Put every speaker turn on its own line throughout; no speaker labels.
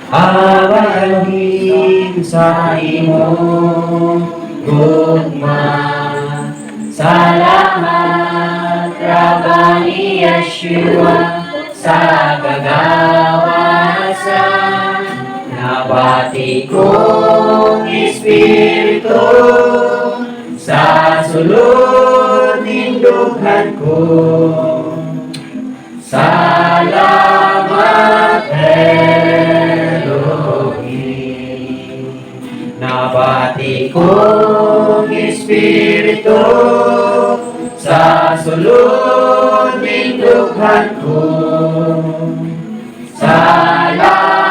Awa Elohim sa imong gugma. Salamat Rabbi Yeshua sa kagawasan. Nabati kong Espiritu sa sulod nindughan ko. Salamat Elohim. Nabati kong Espiritu sa sulod nindughan ko. Salamat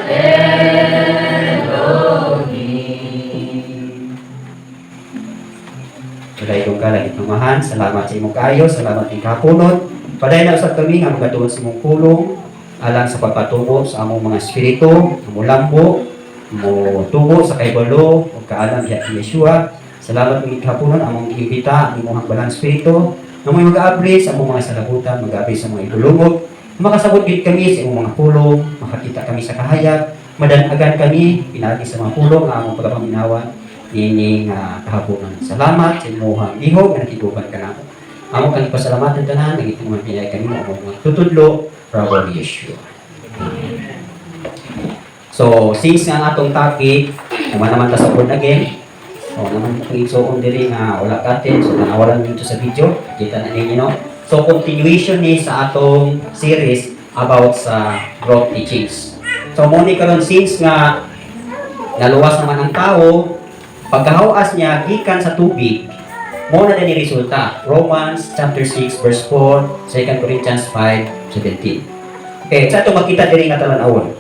Elohim. Kadayon ka lagi tumahan. Salamat sa imong kayo. Salamat ng kapunod. Paday na usab kami nga magatuon sa imong pulong alang sa pagpatubo sa among mga espiritu, among lambo, mo tubo sa kaybalo o kaalam diha ni Yeshua. Salamat ng kapunon among giimbita ang imong balang espiritu na may mag-aabri sa among mga salabutan, mag-aabri sa mga idulungog. Makasabot gid kami sa imong mga pulong, makakita kami sa kahayag, madanagan kami pinaagi sa mga pulong nga among pagapaminawan nining kahaponan. Salamat sa imong ihog nga nakiguban ka namo. Amo kang pasalamatan tanan ng itong mga pinay kanimo among mga tutudlo Rabbi Yeshua. So, since nga atong topic, naman ta sa word again. So, naman kung igsoon diri nga wala katin, so tanawalan dito sa video, kita na ninyo no. So, continuation ni sa atong series about sa growth teachings. So, muni karon since nga naluwas naman ang tao, pagkahawas niya gikan sa tubig, mo na din resulta. Romans chapter 6 verse 4, 2 Corinthians 5:17. Okay, sa ito makita diri nga talan-awon.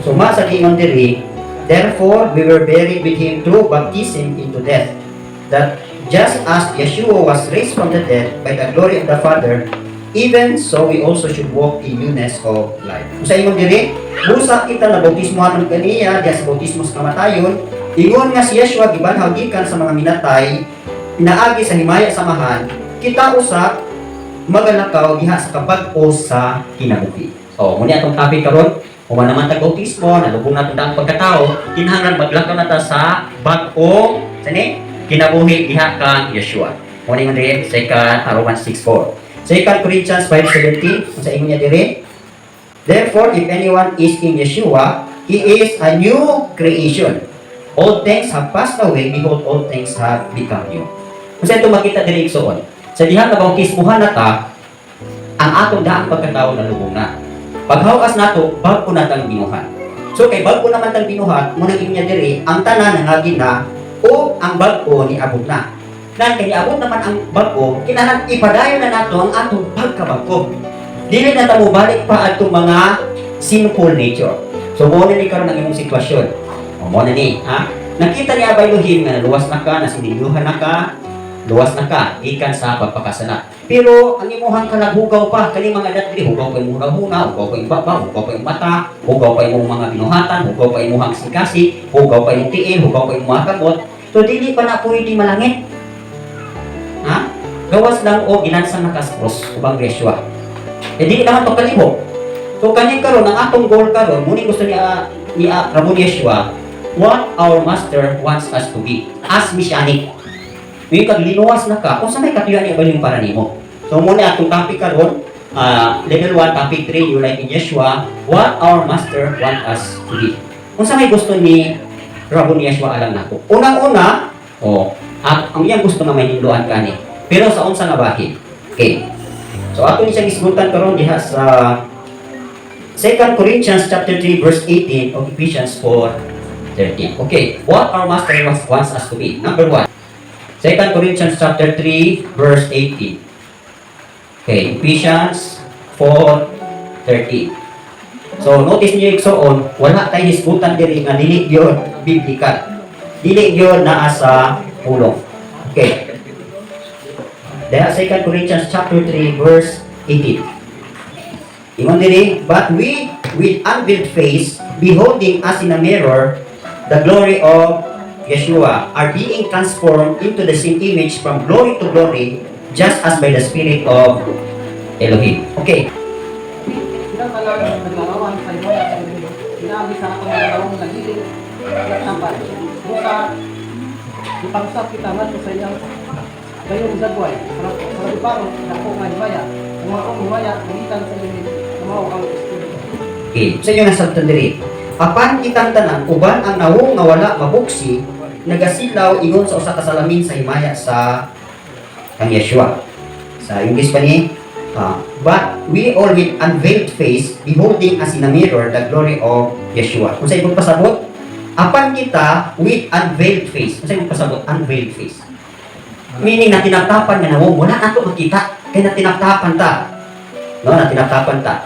So masa diingon diri, therefore we were buried with him through baptism into death, that just as Yeshua was raised from the dead by the glory of the Father, even so we also should walk in newness of life. Sa ingon diri, busa kita na bautismohan kaniya, diya sa bautismo sa kamatayon, ingon nga si Yeshua gibanhaw gikan sa mga minatay, pinaagi sa himaya samahan, kita usap magalakaw diha sa kabag-o sa kinabuhi. So, muna itong topic karon, kung naman tag-bautismo, nalubong natin ang pagkatao, kinahanglan maglakaw na ta sa bag-o kinabuhi diha kang Yeshua. Muna yung diri, 2 Romans 6:4. 2 Corinthians 5:17, sa inyo niya diri, therefore, if anyone is in Yeshua, he is a new creation. All things have passed away, behold, all things have become new. Kung ito makita diri igsoon, sa diha nga bautismuhan na ta, ang atong daang pagkatao na lubong na. Paghawas nato, bago na tang binuhat. So kay bago naman tang binuhat, muna niya diri, ang tanan nangagi na o ang bago ni abot na. Nan kay abot naman ang bago, kinahanglan ipadayon na nato ang atong pagkabago. Dili na ta mo balik pa atong mga sinful nature. So mo ni karon ang imong sitwasyon. O mo ni, ha? Nakita ni Abay Elohim nga luwas na ka, nasiniluhan na ka, luwas na ka, ikan sa pagpakasala. Pero ang imuhang kalaghugaw pa, kani mga datri, hugaw pa imong huna, hugaw pa imong baba, hugaw pa imong mata, hugaw pa imong mga binuhatan, hugaw pa imong sikasi, hugaw pa imong tiil, hugaw pa imong mga kagot. So dili pa na pwede malangit. Ha? Gawas lang o ginansan na kaspros, ubang Yeshua. Eh dili naman to kalibok. So kani karon ang atong goal karon, muni gusto ni Rabbi Yeshua, what our master wants us to be as messianic. May kaglinuwas na ka, kung saan may katuyan niya ba yung para nimo. So muna atong topic karon, level 1, topic 3, you like in Yeshua, what our master want us to be. Kung saan may gusto ni Rabbi Yeshua alam nako. Unang-una, at ang iyang gusto nga may hinduan ka ni. Pero sa unsa nga bahin. Okay. So ato ni siyang isgutan karon diha sa 2 Corinthians chapter 3 verse 18 of Ephesians 4:13. Okay, what our master wants us to be. Number 1. 2 Corinthians chapter 3 verse 18. Okay, Ephesians 4:13. So notice niyo igsoon, wala tay hisgutan diri nga dili gyud biblical. Dili gyud naa sa pulong. Okay. Diha 2 Corinthians chapter 3 verse 18. Ingon diri, but we with unveiled face beholding as in a mirror the glory of Yeshua are being transformed into the same image from glory to glory, just as by the Spirit of Elohim. Okay.
Inaami sa akong mga lawang nagiging nagsampan. Buka, ipangsap kita man sa iyang gayong dagway. Sa ibaro, ako nga himaya. Kung ako himaya, kumitan sa inyo, kumaw ang Espiritu.
Okay, sa inyo nasabtan diri. Apan kitang tanan, uban ang nawong nga wala mabuksi, nagasilaw ingon sa usa ka salamin sa himaya sa kang Yeshua. Sa English pa ni, but we all with unveiled face, beholding as in a mirror the glory of Yeshua. Kung sa ibang pasabot, apan kita with unveiled face. Kung sa ibang pasabot, unveiled face. Meaning na tinaptapan nga nawong, wala nato makita, kaya na tinaptapan ta. No, na tinaptapan ta.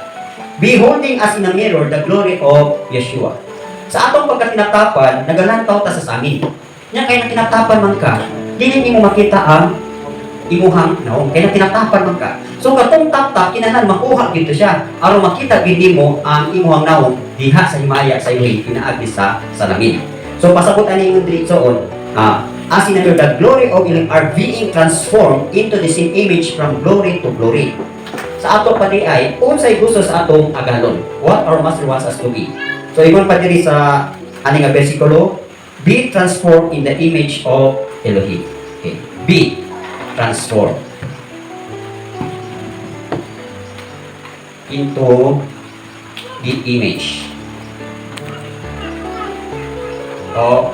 Beholding as in a mirror the glory of Yeshua. Sa atong pagkatinaptapan, nagalantaw ta sa samin. Nya kay natinaptapan man ka, dili mo makita ang imuhang naong. Kaya natinaptapan man ka. So katong tap-tap, kinahanglan makuha gito siya. Aron makita gid mo ang imuhang naong diha sa himaya sa iyo'y pinaagi sa salamin. So pasabot ani yung diretsoon, as in a mirror the glory of Elohim are being transformed into the same image from glory to glory. Sa ato pa di ay, unsay gusto sa atong agalon. What our master wants us to be. So, ingon pa diri sa aning nga bersikulo, be transformed in the image of Elohim. Okay. Be transformed into the image of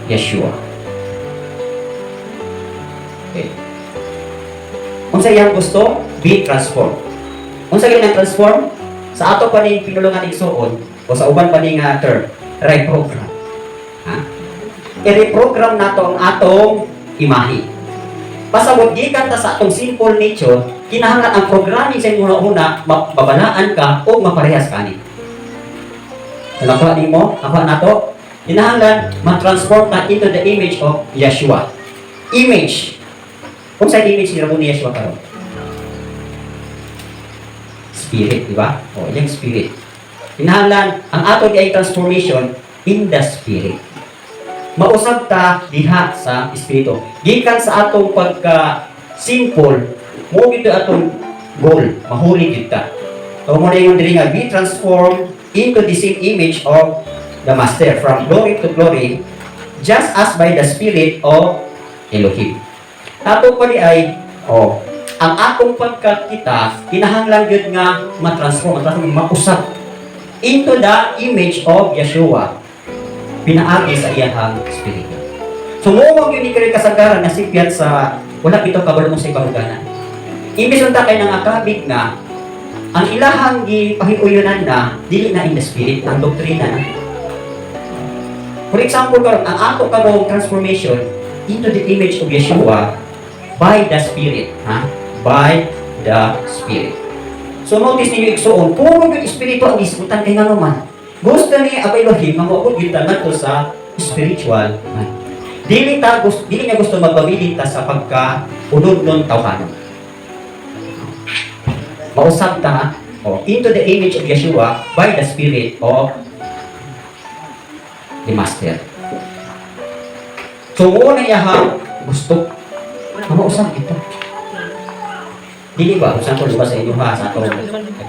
Yeshua. Okay. Unsa iyang gusto? Be transformed. Unsa gyud ang transform? Sa ato pa ning pinulungan igsuon o sa uban pa ning term, reprogram. Ha? I-reprogram nato ang atong imahe. Pasabot gikan ta sa atong simple nature, kinahanglan ang programming sa una-una mababalaan ka o maparehas kani. Nakuha nimo, nakuha nato, kinahanglan ma-transform ta into the image of Yeshua. Image. Kung sa image ni Yeshua karon. Spirit, di ba? O, yung spirit. Kinahanglan, ang ato ay transformation in the spirit. Mausab ta diha sa espiritu. Gikan sa atong pagka-simple, mo gito atong goal, mahuli gid ta. So, mo na yung diri nga, be transformed into the same image of the Master, from glory to glory, just as by the Spirit of Elohim. Ato pa di ay, ang atong pagkakita, kinahanglan yun nga matransform, mausap into the image of Yeshua, pinaagi sa iyahang Espiritu. So, muumag yun ni kari kasagaran na sipyat sa wala ito kabalo mo sa ibahuganan. Imbis unta kay nang akabig nga, ang ilahang gipahiuyonan na, dili na in the Spirit, ang doktrina na. For example, karon ang ato karong transformation into the image of Yeshua by the Spirit, by the Spirit. So notice ninyo igsuon, puro yung Espiritu ang isbutan kay nga naman. Gusto ni Elohim nga maabot gyud ta ngadto sa spiritual man. Dili niya gusto magpabilit ta sa pagka-unod ng tawhanon. Mausap ta into the image of Yeshua by the Spirit of the Master. So, una iyahang gusto. Mausap ito. Dili ba? Kung saan ko ba sa inyo sa atong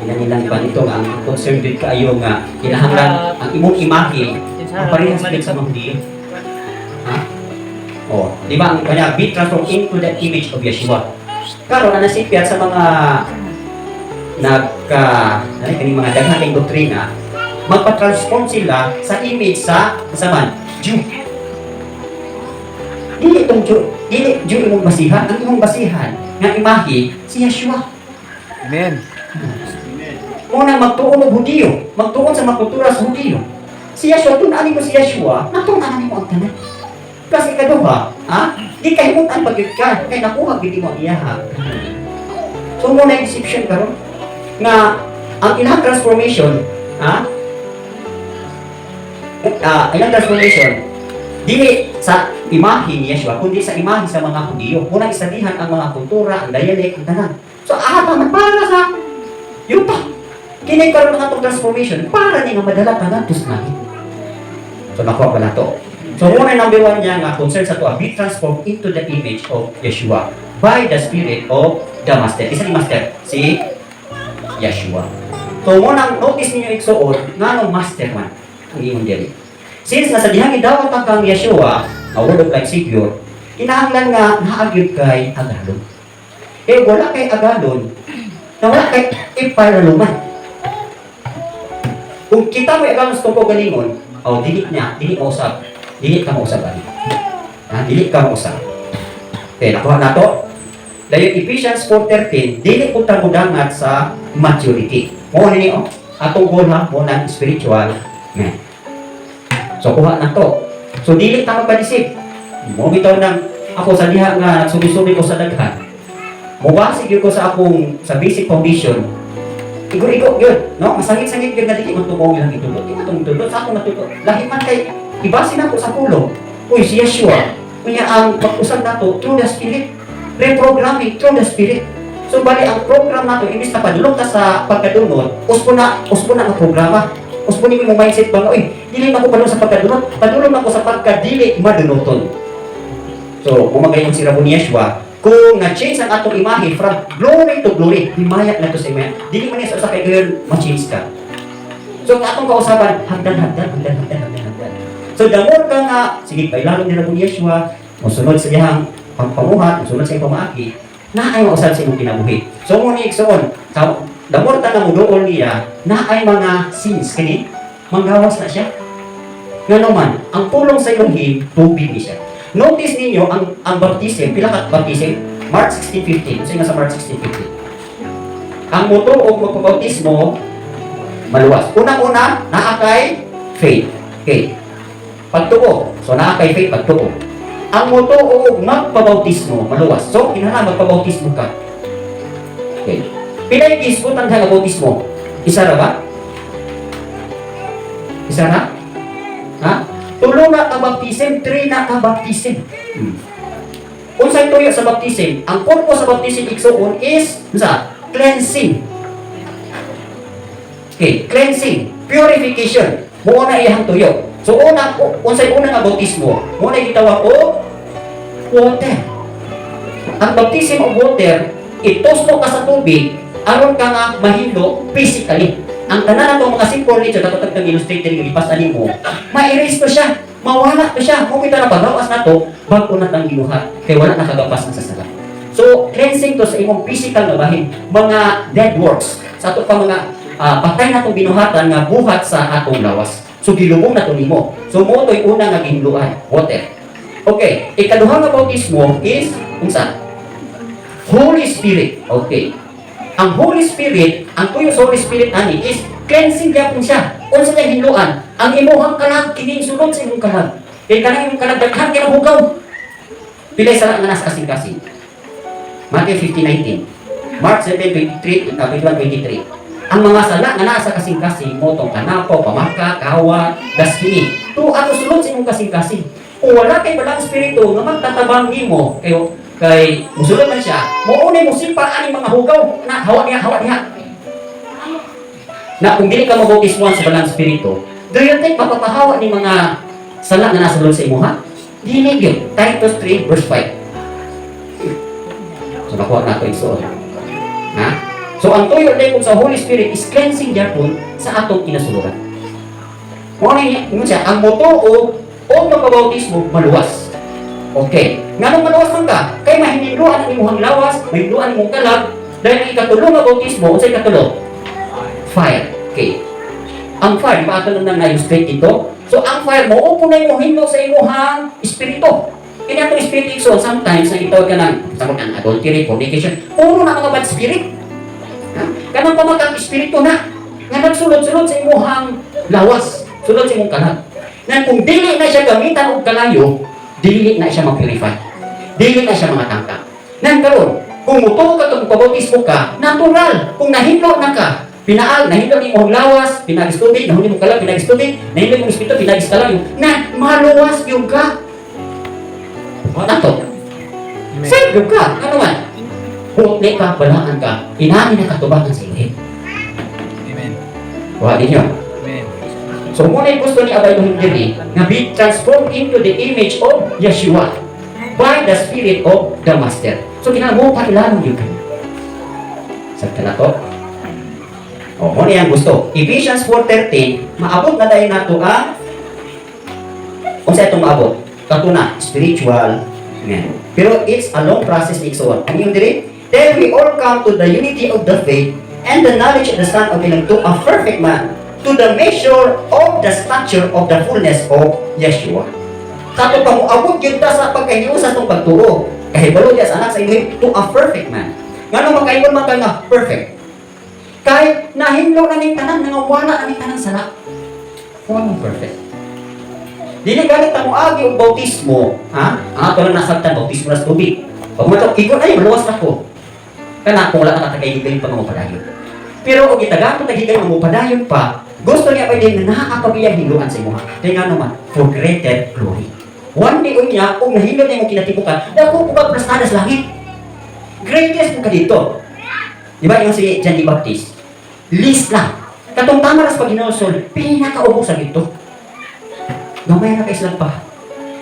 kinanilang ba nito ang concerned with kaayo nga kinahanglan ang imong imahe parehas din sa mga Hudiyo. Ha? Di ba ang kanya be transformed into the image of Yeshua. Karon na nasipyat sa mga kaning mga daghaning doktrina, magpa-transform sila sa image sa man, Jew. Dili itong Jew imong basihan, ang imong basihan nga imahe si Yeshua.
Amen.
Muna magtuon og Hudiyo, magtuon sa mga kultura sa Hudiyo. Si Yeshua, tunan mo si Yeshua, natunan mo ang tanan. Kasi ikaduha, di kahimutan pagkikad, kay nakuha gid mo iyaha. So muna exception karon nga ang ilang transformation, ilang transformation dili sa imahe ni Yeshua, kundi sa imahe sa mga Hudiyo. Muna isabihan ang mga kultura, ang dialect, ang tanan. So para sa yuta. Kini karon nga itong transformation para ni nga madala tanan tus langit. So nakuha pala to. So muna number one niya nga concern sa to, be transformed into the image of Yeshua by the Spirit of the Master. Isa ni Master, si Yeshua. So mo nang notice ninyo igsuon nganong master man ang imong diri. Since nasa dihang gidawat ang kang Yeshua, a word of life Savior, kinahanglan nga naagyud kay agalon. Eh wala kay agalon, na wala kay iparaluman. Kung kita mo agalon sa tungkol galingon, dili mo usab. Dili ka mo usab ani. Dili ka mo usab. Okay, nakuha na to. Dayon Ephesians 4:13, dili ko ta mudangat sa maturity. Mo ni atong goal ha, mo nang spiritual man. So kuha na to. So dili ta magpadisip. Mo bitaw nang ako sa diha nga nagsubi-subi ko sa daghan. Mubasig yun ko sa akong sa basic foundation. Igo-igo yun, no? Masangit-sangit yun na dili mo tumaw lang itulot. Ito itong itulot sa akong natulot. Lahi man kay ibasin ako sa kulo. Uy, si Yeshua. Kanya ang pag-usap nato through the Spirit. Reprogramming through the Spirit. So bali ang program nato imbis na padulong ta sa pagkadunot, uspo na ang programa. Uspo ni mo mindset ba, uy, dili ako padulong sa pagkadunot, padulong ako sa pagkadili madunoton. So, umagayon si Rabon Yeshua, kung na-change ang atong imahe from glory to glory, himayat na to sa imahe. Dili man niya sa kay girl, ma-change ka. So, ang atong kausapan, hagdan. So, the more ka nga, sige, kailangan ni Rabon Yeshua, musunod sa diyang pagpamuhat, musunod sa iyong pamaaki, na ay mausap sa imong kinabuhi. So, mo ni Iksoon, the more ta nga mudool niya, na ay mga sins, kini, manggawas na siya. Nga naman, ang pulong sa ilong tubig ni siya. Notice ninyo, ang baptism, pila ka baptism? Mark 16:15. Kasi nga sa Mark 16:15. Ang motor o magpabautismo, maluwas. Unang-una, naakay faith. Okay. Pagtuo. So, naakay faith, pagtuo. Ang motor o magpabautismo, maluwas. So, kinahanglan magpabautismo ka. Okay. Pilay gisgutan ka ng bautismo. Isa ra ba? Isa ra? Ha? Tulo na ka baptism, 3 na ka baptism. Kung sa'yo tuyo sa baptism, ang purpose sa baptism igsuon is cleansing. Okay, cleansing, purification. Muna iyang tuyo. So kung sa'yo una nga baptismo, muna gitawag o water. Ang baptism of water, itosto ka sa tubig, aron ka nga mahilo physically. Ang tanan nato mga simple nature katutag ng illustrator ng ipas ani mo, ma-erase to siya, mawala to siya. Kung kita na pagawas nato, bago na tang ginuhat, kay wala nakagapas na sa sala. So, cleansing to sa imong physical na bahin, mga dead works, sa ato pa mga patay na itong binuhatan nga buhat sa atong lawas. So, gilubong na ito nimo. So, mo ito'y una nga ginluan, water. Okay, ikaduha nga bautismo is, unsa? Holy Spirit. Okay. Ang Holy Spirit, ang tuyo sa Holy Spirit ani is cleansing gyapon siya. Unsa niya hinluan? Ang imuhang kalag kini sulod sa imong kalag. Kay kanang imong kalag daghan kay hugaw. Pilay sala nga nasa kasing-kasing. Matthew 15:19. Mark 7:23, 21:23. Ang mga sala nga nasa kasing-kasing mo tong kanapo, pamaka, kawa, daspini. Tu ato sulod sa imong kasing-kasing. Kung wala kay balang espiritu nga magtatabang nimo kay musulod man siya, maunay mo simpa ani mga hugaw na hawa niya. Na kung dili ka mabautismuhan sa balang espiritu, do you think mapapahawa ni mga sala nga nasa loob sa imo ha? Dili gyud. Titus 3 verse 5. So nakuha na ko igsuon. Ha? So ang tuyo day kung sa Holy Spirit is cleansing gyapon sa atong kinasuluran. Mo ni siya ang motor o magpabautismo maluwas. Okay. Nganong maluwas man ka? Kay mahinindruan ang imong lawas, mahinindruan ang imong kalag, dahil ikatulo nga bautismo, unsay ikatulo? Fire. Okay. Ang fire, di ba ito nang na-illustrate dito? So, ang fire mo, upunay mo hindo sa imuhang espiritu. Kaya itong espiritu, so sometimes, nang itawag ka ng, sabot ng adultery, fornication, puro na mga bad spirit. Kanang pamakang espiritu na, nga nagsulod-sulod sa imuhang lawas, sulod sa imong kalag. Nga kung dili na siya gamitan o kalayo, dili na siya mag-purify. Dili na siya mga tangka. Nang karon, kung mutuo ka kung pabautismo ka, natural. Kung nahilo na ka, nahilo ni mong lawas, pinagis tubig, nahuli mo kalang pinagis tubig, nahilo mong espiritu, pinagis kalayo, na maluwas yung ka. O nato. Save yung ka. Ano man? Kung ka, balaan ka, inaani na katubakan sa ilhin.
Amen.
Kuha din yun.
Amen.
So muna gusto ni Abay Luhindiri na be transformed into the image of Yeshua by the Spirit of the Master. So kinahanglan mo pa ilalong yun. Sa na to. O, mo niyang gusto. Ephesians 4:13, maabot na dahil nato ang kung sa itong maabot, katuna, spiritual, amen. Pero it's a long process ni Iksoon. Ang yung diri, then we all come to the unity of the faith and the knowledge of the Son of God to a perfect man, to the measure of the stature of the fullness of Yeshua. Sa ito pa mo, abot yun ta sa pagkahiyo sa itong pagturo. Kahibalo niya sa anak sa inyo, to a perfect man. Nga nung magkaibon man ka nga, perfect. Kahit nahimlo na ning tanan, nangawala na ning tanan sala. Kung anong perfect. Dili galit ang agi og bautismo, ha? Ang ato lang nasabtan, bautismo na sa tubig. Pag mo ito, ikot ay, maluwas na ko. Kana kung wala ka nakakaigigayon pa ng padayon. Pero kung itagato tagigayon ng padayon pa, gusto niya pa din na nakakapagiyang hiluan sa imo. Kaya nga naman, for greater glory. One day niya, kung nahilo niya mo kinatipukan, dako po ka prastada sa langit. Greatest mo ka dito. Di ba yung si John the Baptist? List lang. Katong tama ras pag ginusol, pinakaubos sa dito. Gamay na kaislan pa.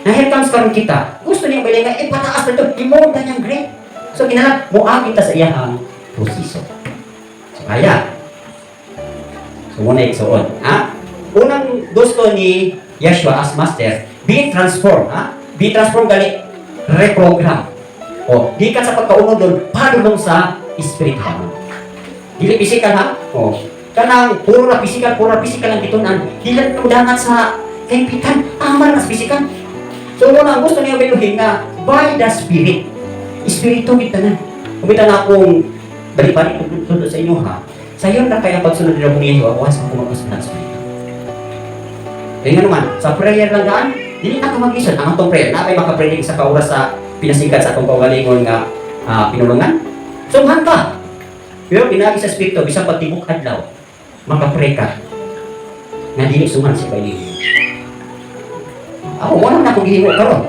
Na here comes karon kita. Gusto niya ba nga ipataas na ito, imonta niyang great. So kinalang, muagin ta sa iyang proseso. So kaya, so muna iksoon. Ha? Unang gusto ni Yeshua as master, be transformed. Ha? Be transformed gali, reprogram. O, di ka sa pagkaunod doon, padulong sa espiritual. Dili physical ha? O, kanang puro na physical lang dito na. Dili na mudangan sa kaibigan, tama na sa physical. So muna, gusto niya biluhin nga, by the Spirit. Espiritu kita na. Kung kita na akong balik-balik tutulog sa inyo ha, sa iyo na kaya pagsunod nila kung iyo, ako sa kumakas na Espiritu. Kaya nga naman, sa prayer lang gaan, hindi na ka mag-isyon. Ang atong prayer, na ay makaprayer sa kauras sa pinasikat sa atong kaugalingon nga pinulungan. Sumhan ka. Pero pinagi sa Espiritu, bisang pagtibok adlaw, makapray ka. Nga dili suman si Pailin. Ako, wala na akong gihimo karon.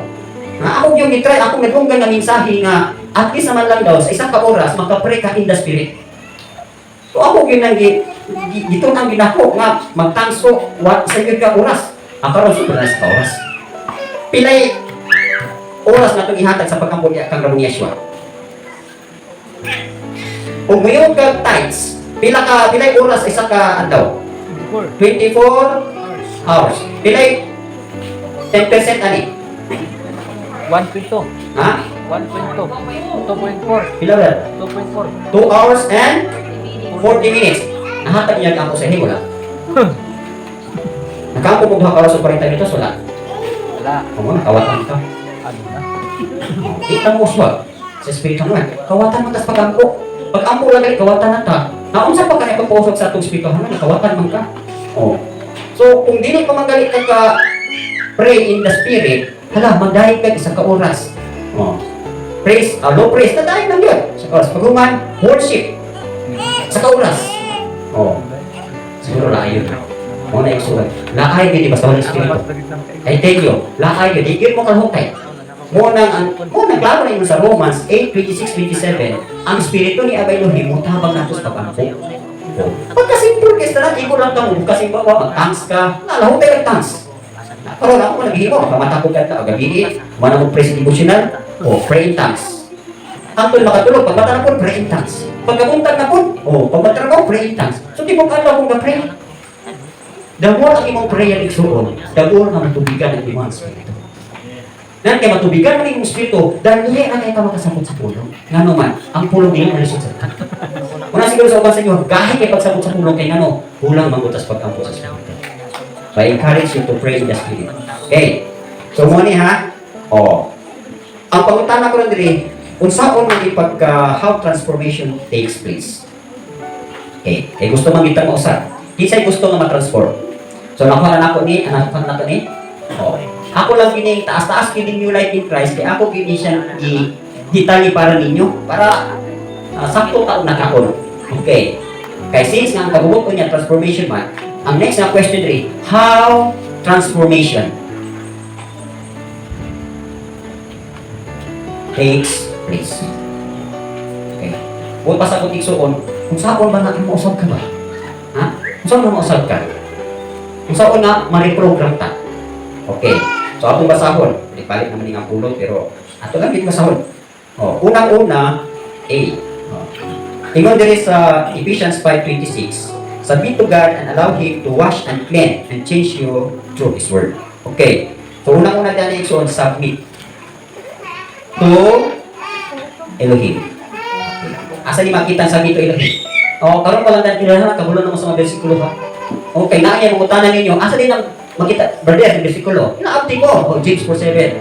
Ako yung itry, ako nagunggan na mensahe nga at least naman lang daw sa isang ka-oras magka-pray ka in the Spirit. So ako yun ang dito ang ginako nga magtangso sa iyo ka oras. Ang karon super na sa oras. Pilay oras na itong ihatag sa pagkambulya kang Ramon Yeshua. Kung mayroon ka times, pilay oras isa ka adlaw? 24 hours. Pilay 10% ani?
1.2.
Ha?
1.2. 2.4.
Pila ba?
2.4.
2 hours and 40 minutes. Nahatag niya ako sa inyo, wala? Nakampo mo 2 oras o 40 minutos, wala?
Wala.
Kung mo, nakawatan ka.
Ano na?
Kita mo siya. Sa spirito naman, kawatan mo tas pag-ampo. Pag-ampo lang kayo, kawatan na ta. Naunsa pa ka na ipagpusok sa itong spirito naman, kawatan man ka. Oh. So, kung dili pa magalit ka pray in the Spirit, hala, magdahil ka isang ka-oras. Oh. Praise, low praise, nadahil lang yun. Sa oras. Pag-human, worship. Sa ka-oras. Oh. Siguro laay yun. Mo na iksuhan. Laay yun, di basta walang Espiritu. I tell you, laay yun, di yun mo kalhukay. Mo naglaro na yun sa Romans 8:26-27, ang Espiritu ni Abay Elohim, mutabang nato sa pag-ampo. Pagkasimpur ka, istara, di ko lang kang kasi bawa, mag-tanks ka, nalahukay ang tanks. Pero ako mo naghihimo, kamatapog ka na, gabi, mana mo praise devotional, o pray in tongues. Antol makatulog, pag mata na po, pray in tongues. Pagkabuntag na po, o pag matrabaho, pray in tongues. So di mo kala kung na-pray. The more ang imong prayer igsuon, the more na matubigan ang imong Espiritu. Nan kay matubigan ang imong Espiritu, dahil hindi na kayo ka makasabot sa pulong. Nga naman, ang pulong din ang lisod sa kanta. Una siguro sa uban sa inyo, kahit kayo pagsabot sa pulong kay ngano, hulang mangutas pagkampo sa Espiritu. So I encourage you to pray in the Spirit. Okay. So muna ha. Oh. Ang pangutana ko lang diri, unsaon man pagka how transformation takes place. Okay. Kay gusto man kita mausap. Kisay gusto nga ma-transform. So nakuha na ako ni, anak ni. Oh. Ako lang gini taas-taas gini new life in Christ. Kaya ako gini siya gitali para ninyo para sakto taon na kakon. Okay. Kay since nga ang kabubuto niya transformation man, ang next na question 3, how transformation takes place. Okay. Huwag pa sa kuting suon, kung saan ba natin mausap ka ba? Ha? Kung saan ba mausap ka? Kung saan na ma-reprogram ta? Okay. So, atong basahon. Palit naman yung pulong, pero ato lang yung basahon. Oh, unang-una, A. Oh. Ingon diri sa Ephesians 5:26. Submit to God and allow Him to wash and cleanse and change you through His Word. Okay. So, unang-una dyan yung so, submit to Elohim. Asa di makita ang submit to Elohim? O, karoon pa lang dahil kilala, kabulan naman sa mga versikulo ha. Okay, na yan, mga utanan ninyo. Asa din ang makita, brother, yung versikulo? Inaabti ko. O, James 4:7.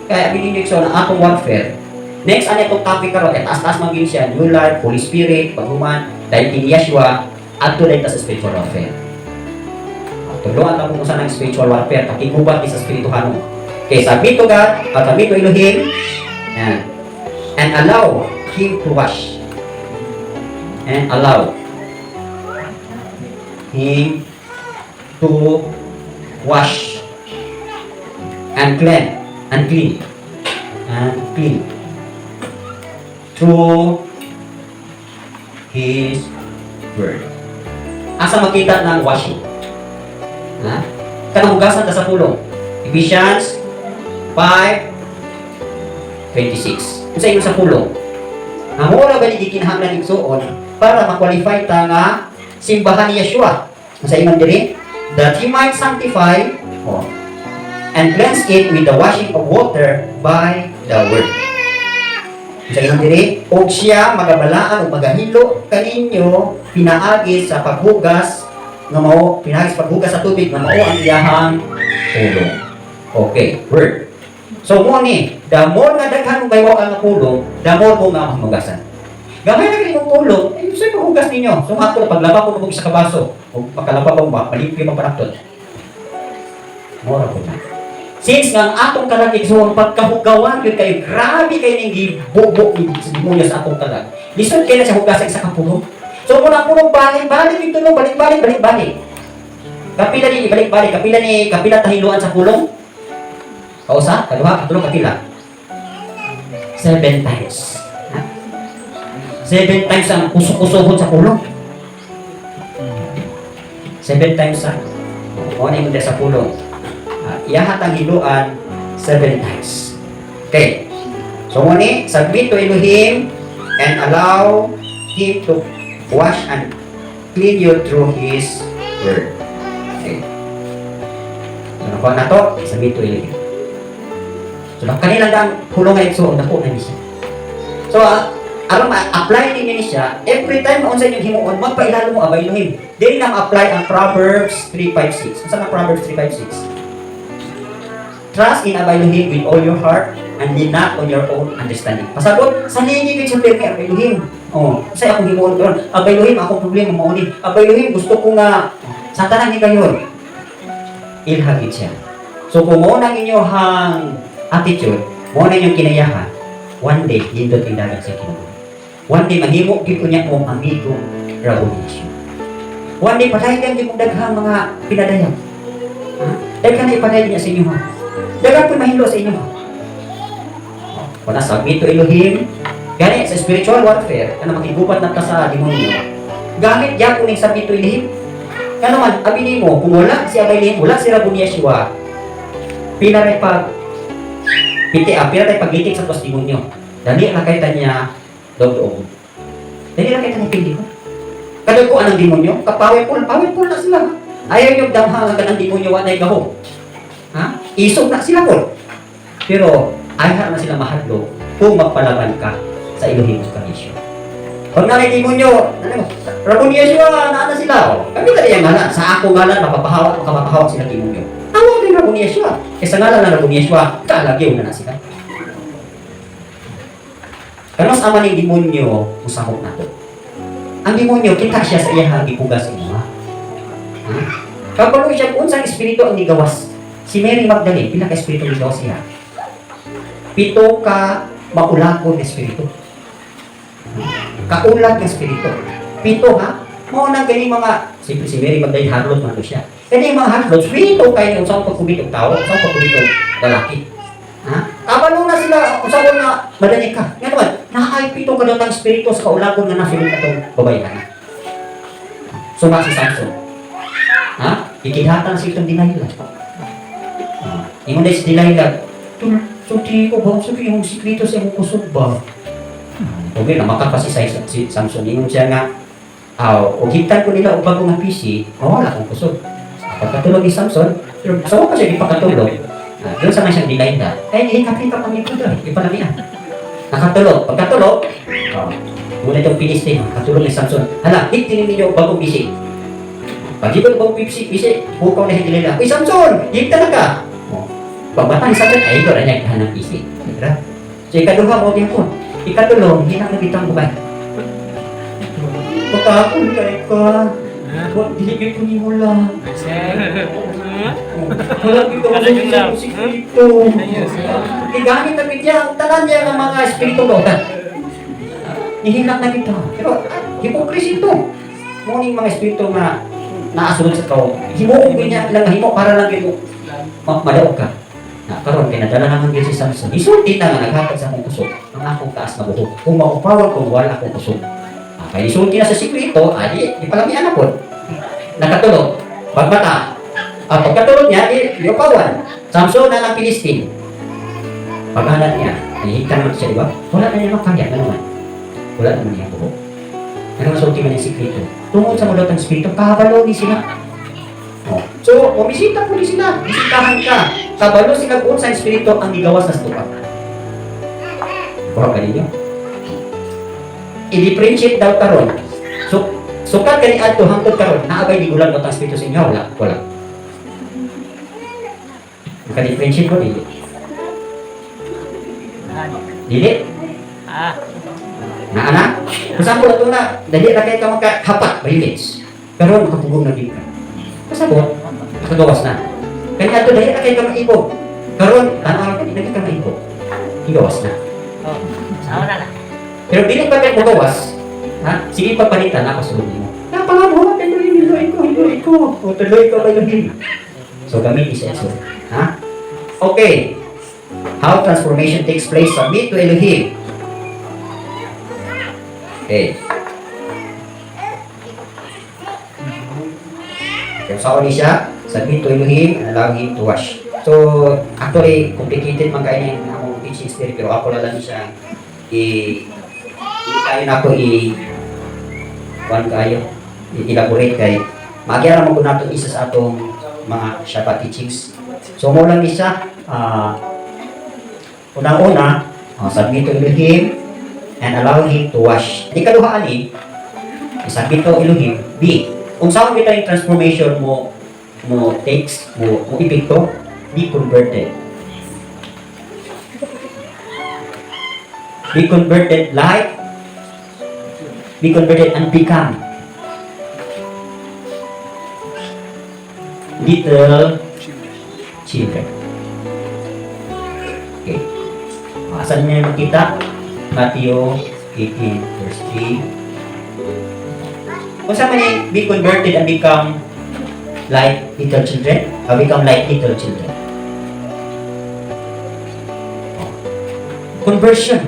Kaya, bininyo so, na atong warfare. Next, ano itong topic karoon? Taas-taas maging siya. New life, Holy Spirit, paghuman, dahil kini Yeshua, at to sa spiritual warfare. Tulungan lang kung saan ang spiritual warfare, pakigubat sa spirituhano. Okay, submit to God, submit to Elohim, and allow Him to wash. And allow Him to wash and clean through His Word. Asa makita ng washing? Ha? Kanang hugasan ka sa pulong. Ephesians 5:26. Kung sa inyo sa pulong. Ang mula ba ni gikinahanglan igsuon para ma-qualify ta nga simbahan ni Yeshua. Kung sa inyo diri, that He might sanctify and cleanse it with the washing of water by the Word. Kung sa inyo diri, og siya magabalaan o magahilo kaninyo pinaagi sa paghugas nga mao pinagis paghugas sa tubig nga mao ang iyahang pulong. Okay, Word. So mo ni, the more nga daghan kay wa ang pulong, the more mo nga mahugasan. Gamay na kini pulong, ay say paghugas ninyo. So ato paglaba ko sa kabaso, o makalaba ko ba, palimpyo man panakton. Mora ko na. Since nga ang atong kalag igsuon pagkahugawan gyud kay grabe kay ning gibubo ni demonyo sa atong kalag. Lisod kay na sa hugasan sa kapulong. So muna pulong balik ito no, balik. Kapila ni kapila tahiluan sa pulong. Kausa, kaduha, katulong kapila. 7 times. 7 times ang kusok-kusohon sa pulong. 7 times sa morning din sa pulong. Iyahat ang hiluan 7 times. Okay. So muna, submit to Elohim and allow Him to wash and clean you through His Word. Okay. So, nakuha na to, submit to Elohim. So, kanilang dang hulungan ito, nakuha na niya. So, alam apply din niya siya, every time na unsa inyong himuon, magpailalo mo abay Elohim. Dili nang apply ang Proverbs 3:5-6. Unsa ang Proverbs 3:5-6? Trust in Abay Elohim with all your heart and lean not on your own understanding. Pasabot, sanini kayo sa pirmi Abay Elohim. Kasi akong himuon doon. Abay Elohim, akong problema mo ni. Abay Elohim, gusto ko nga sa tanan ni kayo. Ilhagit siya. So kung mo nang inyong attitude, mo na inyong kinayahan, one day, hindot yung dagat sa Kinuha. One day, mahimo, di ko niya mong amigo, revolution. One day, patayin din mong daghang mga pinadayan. Dahil ka na ipadayin niya sa inyo. Daghang po mahilo sa inyo. Kung submit to Elohim, gani sa spiritual warfare, ano makigupat na ka sa demonyo, gamit yan kung submit to Elohim. Kano man, abinin mo, kung wala si Abay Elohim, wala si Rabun Yeshua, pinaray paglitik sa tuwas demonyo. Dali na kayo niya doon. Dali na kayo niya pindi ko. Kadag ko anong demonyo, kapawipol na sila. Ayaw yung damhang ang kanang demonyo, wanay gaho. Isog na sila po. Pero, ayaw na sila mahadlo kung magpalaban ka sa Elohim sa Yeshua. Pag nanay demonyo, Rabun Yeshua, na sila. Kami tali yung ngalan. Sa ako ngalan, makapapahawak sila demonyo. Tawag din Rabun Yeshua. Sa ngalan na Rabun Yeshua, kaalagyaw na sila. Pero sa ama ng demonyo, usahok na to. Ang demonyo, kita siya sa iyahang ipugas ino. Kapag siya, unsang espiritu ang nigawas. Si Mary Magdalene, pinaka-espiritu ang nigawas siya. 7 ka maulakon na espiritu. Kaulat na espiritu. 7 ha? Maunang ganyan mga, siyempre si Mary Magdalene, harlot man siya. Ganyan mga harlot, 7 kayo unsang pagkubit ng tao, unsang pagkubit ng lalaki. Kabalo na sila, usaw na madali ka. Nga naman, nakakay 7 ka daw ng espiritu sa kaulakon nga nasilong katong babae ka na. Suma si Samson. Ikidhatan si itong Delilah. Ingon na si Delilah, suti ko ba? Suti yung sikreto sa imong kusog ba? Okay, namakapasi si Samson. Ingon siya nga, O higtan ko nila upang kong PC, mawala akong kusog. Pagkatulog ni Samson, pero sa pa siya ipakatulog. Doon sa man siyang dilaynda. Kapita pa nito doon, ipalamian. Nakatulog. Pagkatulog, muna itong Pilistine, katulog ni Samson. Hala, higtinin ninyo bagong PC. Pag ito bagong PC, bukaw na hindi nila. Uy, Samson! Higtan na ka! Pagbata ni Samson, ay ito rin nagtahan ng PC. So, ikaduha mo din po. Ikatulong, hinang nabitang kubay. Pagkakul ka, diligay ko ni mo lang. Walang ito ko sa sikreto. Igamit na bigyan, tanan niya ng mga espiritu ko. Nihinak na kita. Pero, hipokrisi ito. Muning mga espiritu na naasunod sa tao. Himuong niya lang himo para lang ito. Madaog ka. Karon pinadala naman din si Samson. Isulti na nga naghatag sa akong kusog. Ang akong taas na buhok. Kung maupawan ko, wala akong kusog. Kaya isulti na sa sikreto, ipalamian na po. Nakatulog. Pagbata. Pagkatulog niya, iupawan. Samson na ng Pilistine. Paghalat niya, nahihigtan naman siya, di ba? Wala na niya makaya. Ano man? Wala naman niya buhok. Ano ang sulti man yung sikreto? Tungkol sa mulot ng sikreto, kabalo ni sila. So, umisita po ni sila. Bisitahan ka. Kabalo sila kung sa espiritu ang gigawas na stupa. Pura ka ninyo. I-differentiate daw karon. So, sukat ka ni Adto hangtod karon. Naabay di gulang ang espiritu sa inyo. Wala. Maka-differentiate mo, dili. Dili? Anak? Kung saan ko na ito na, dali na kayo ka magkahapat, bayulits. Karon, makapugong na din ka. Kasabot, nakagawas na. Kaya ito, dahil na kayo ka maibog. Karon, tanong ka, hindi ka maibog. Igawas na. Pero dili pa kayo magawas, sige papalitan, nakasunod mo. Napangamo, tuloy ko. O tuloy ko ba yung so, gamit is Exo. Okay. How transformation takes place, submit to Elohim. Okay. Kaya sa ni siya, submit to Elohim and allow him to wash. So, actually, complicated man kayo yung akong teaching story, pero ako lang siya i-elaborate kay magyara mo ko nato isa sa atong mga Shabbat teachings. So, mo lang isa, unang-una, submit to Elohim and allow him to wash. Di kaduhaan submit to Elohim. B, kung saan kita yung transformation mo takes, mo epekto, be converted. Be converted and become little children. Okay. Saan niya makita? Matthew 18 verse 3. Kung saan man be converted and become like little children, become like little children. Conversion,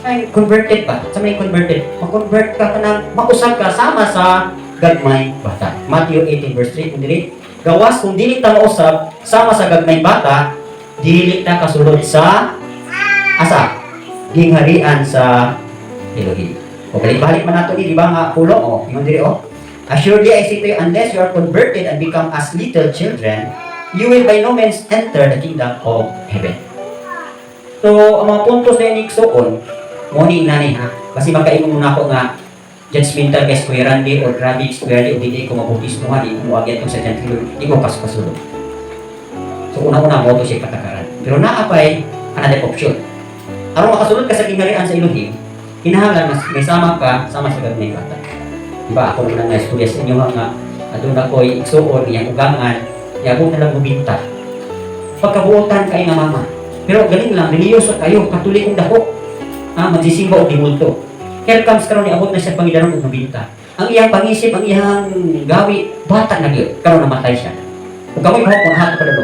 ay converted pa. Sa may converted, ma-convert ka ng mausap ka sama sa gagmay bata. Matthew 18 verse 3 kung dili gawas kung dili ta mausap sama sa gagmay bata, dili ta kasulod sa asa gingharian sa Elohim. O balik-balik man nato di ba nga pulo ingon diri assuredly I say to you, unless you are converted and become as little children, you will by no means enter the kingdom of heaven. So, ang mga puntos na yung iksoon, morning nani kasi makaingon muna ako nga judgmental kay Square Randy or Grabe Square Randy o hindi ko mabutis mo di mo agad kung sa gentleman, di ko kasulod. So, una-una mo ito siya patakaran. Pero naapay, another option. Aron makasulod ka sa kingharian sa Elohim, kinahanglan may sama ka, sama sa gagmay bata. Diba, ako naman nga istorya sa inyo nga doon ako iksoon, iyang ugangan, iyang nalang bubinta. Pagkabuotan kayo nga mama. Pero galing lang, reliyoso kayo, katulik kong dako. Magsisimba o dimulto. Here comes karon ni abot na siya Panginoon kung mabinta. Ang iyang pangisip, ang iyang gawi, bata na yun. Karon namatay siya. Kung kamoy bahok, kung hato pa dalo.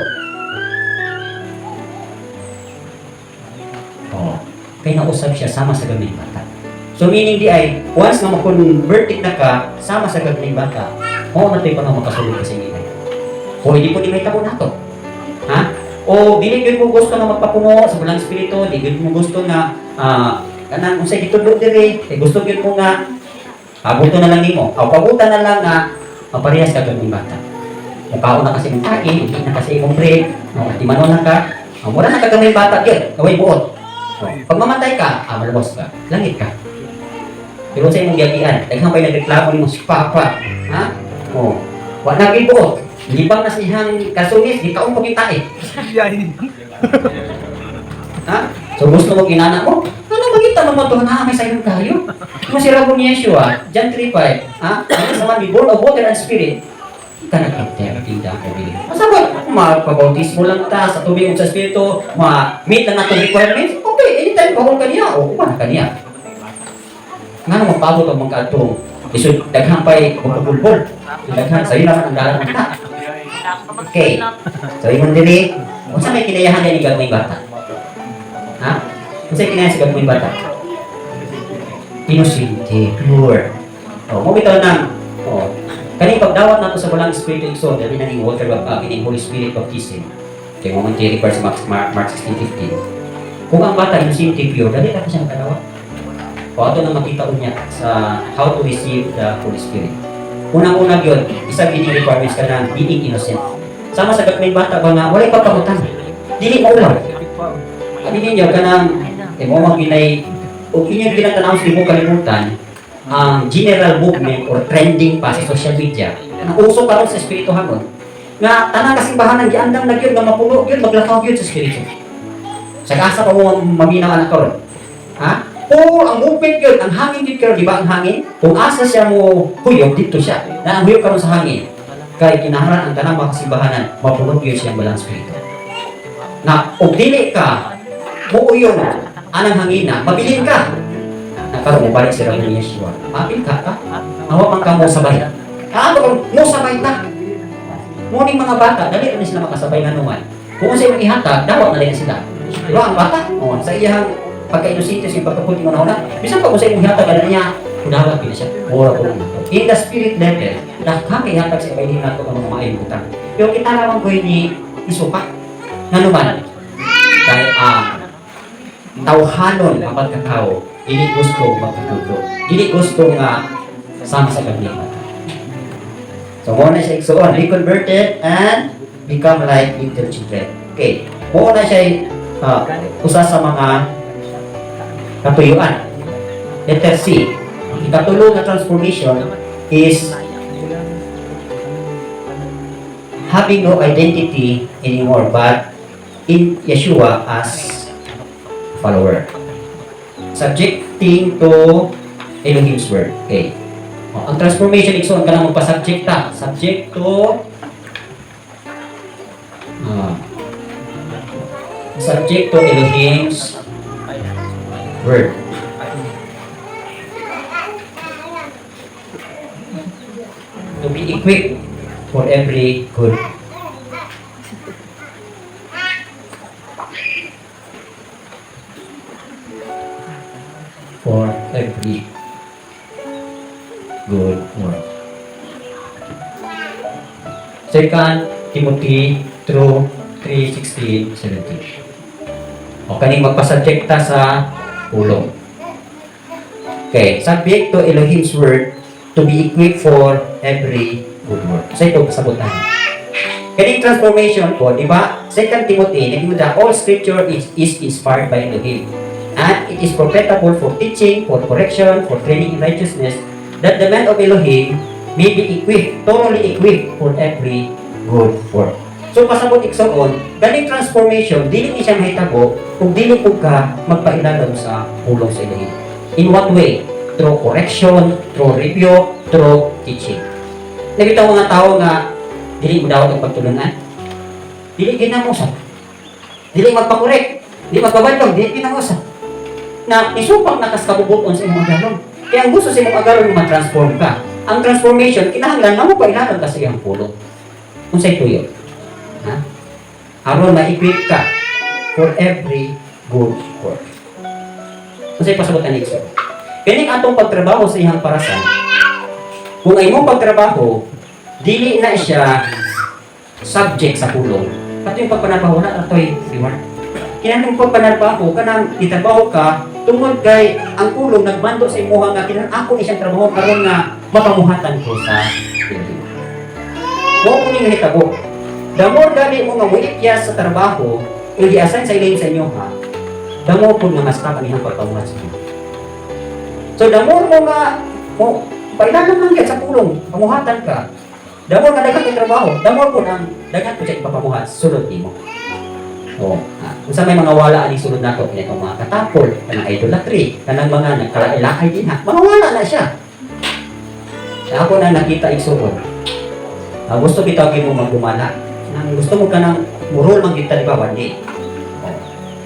Kaya nausap siya sama sa gamay bata. So meaning di ay, once na makonverted na ka, sama sa gagmay bata, na tayo pa na makasulog ka sa inyo. O hindi po di may tabo na to. O dili gyud mo gusto na magpapuno sa bulang espiritu, di gyud mo gusto na kanang unsay gitudlo diri, gusto gyud mo nga Pabuto na lang nimo. O pabutan na lang na maparehas ka gamay bata. Mukhaon na kasi mong kain, hindi na kasi imong break. O, at imanon na ka. O, mura na ka gamay bata, yun. Gawin buot. O, pag mamatay ka, malabos ka. Langit ka. Pero sa imong gagian, daghang pa'y nagreklamo ni mo si Papa. Ha? O, wala na gibuot. Libang na siyang kasunis, di kaong pagkitae. Ha? So gusto mo ginana mo? Ano magita mo ito na may sayang kayo? Kung si Rabon Yeshua, John 3:5, ha? Ano sa man, be born of water and spirit. Ka nag-captain, tinda ko bilhin. Masabot, magpabautismo lang ta sa tubig o sa spirito, ma-meet lang natin requirements. Okay, anytime pahol ka niya, o kuman ka niya. Nga nang magpabot ang mga atong isod, daghang pa'y magpapulbol. Daghang sa'yo naman ang dalang ta. Okay, so yung dili, kung saan may kinayahan yan ni gagawin bata? Ha? Kung saan kinayahan si gagawin bata? Innocente, pure. O, mabitaw na, kaning pagdawat nato sa walang Espiritu Igsoon, dali na ni water baptism, ni Holy Spirit baptism. Kaya mo man refer sa Mark 16:15. Kung ang bata innocente, pure, dali na siya nakadawat. O, ato na makita niya sa how to receive the Holy Spirit. Unang-unang yun, isang requirements ka na being innocent. Sama sa gagawin bata ba nga, wala'y papamutan. Dili maulaw. Sabi ninyo ka ng, mo maginay, o inyong pinatanaw sa mo kalimutan, ang general movement or trending pa sa social media, na uso karon sa Espiritu Hanon, nga tanang kasimbahan ng giandam na yun, nga mapuno yun, maglakaw yun sa Espiritu. Sa kasa pa mo maminaw anak karon. Ha? O ang movement yun, ang hangin dito karon, di ba ang hangin? Kung asa siya mo huyog, dito siya. Na ang huyog karon sa hangin. Kaya kinahanglan ang tanang mga kasimbahanan, mapuno yun siyang balang Espiritu. Na, o dili ka, muuyong, anang hangina, mabilin ka. Nakaroon mo balik si Rabon Yeshua. Mapil ka ka? Mawa man ka mo sabay. Mo sabay ta. Muning mga bata, dali na sila makasabay nga naman. Kung sa imong ihatag, dawat na rin sila. Diba ang bata? O, sa iyang pagka-inosente sa pagkaputi mo na una, bisan pa kung sa imong ihatag, ano niya, kudawat pila siya. Mura ko lang. In the spirit level, nakakaihatag sa ibahin nato ang mga maayong utang. Pero kita naman ko ni isuka. Nga naman, dahil tawhanon ang pagkatao, hindi gusto magkatuto. Hindi gusto nga sama sa gabliman. So, muna siya igsuon, be converted and become like little children. Okay. Muna siya usa sa mga katuyuan. Letter C. Ang ikatulong na transformation is having no identity anymore but in Yeshua as follower. Subjecting to Elohim's word. Okay. Ang transformation igsoon ka lang magpa-subjecta. Subject to subject to Elohim's word. To be equipped for every good. For every good work. Second Timothy 3:16-17. O kaning magpasubjekta sa pulong. Okay, subject to Elohim's word to be equipped for every good work. Sa ito, sabutan. Kaning transformation po, di ba? 2 Timothy, nagmula, all scripture is inspired by Elohim. And it is profitable for teaching, for correction, for training in righteousness, that the man of Elohim may be equipped, thoroughly equipped for every good work. So, pasabot iksoon, galing transformation, dili ni siya mahitabo kung dili po ka magpailalam sa pulong sa Elohim. In what way? Through correction, through review, through teaching. Nabitaw mga tao nga, dili mo daw ang pagtulunan. Dili ginamusa. Dili magpakorek. Dili magpabadlong. Dili ginamusa. Na isupak na kas kabubuton sa imong agalon. Kaya ang gusto sa imong agalon ma-transform ka. Ang transformation, kinahanglan na mo pailalam ka sa iyang pulong. Kung sa'y tuyo. Ha? Aron ma-equip ka for every good work. Kung sa'y pasabutan ni Ikso. Kaning atong pagtrabaho sa iyang parasan, kung ay mong pagtrabaho, dili na siya subject sa pulong. At yung pagpanarbaho na ito'y reward. Kinanong pagpanarbaho ka nang itrabaho ka Tungod kay ang pulong nagbanto sa imuha nga kinan ako ni siyang trabaho karon nga mapamuhatan ko sa Pilipino. Mo ko ni hitabo. The more gali mo nga muikyas sa trabaho, yung i-assign sa ilalim sa inyo ha, the more po nga mas kapanihang pagpamuhat sa inyo. So the more mo nga, pailanan lang yan sa pulong, pamuhatan ka. The more nga dagat yung trabaho, the more po nang dagat po siya ipapamuhat, sulod mo. O, kung sa may mga wala aning sulod nato, itong mga katapol, kanang idolatry, kanang mga nagkalailakay din ha, mga wala na siya. Kaya ako na nakita igsuon. Gusto bitawin mo magdumala. Gusto mo ka ng murol magkita, di ba? One day.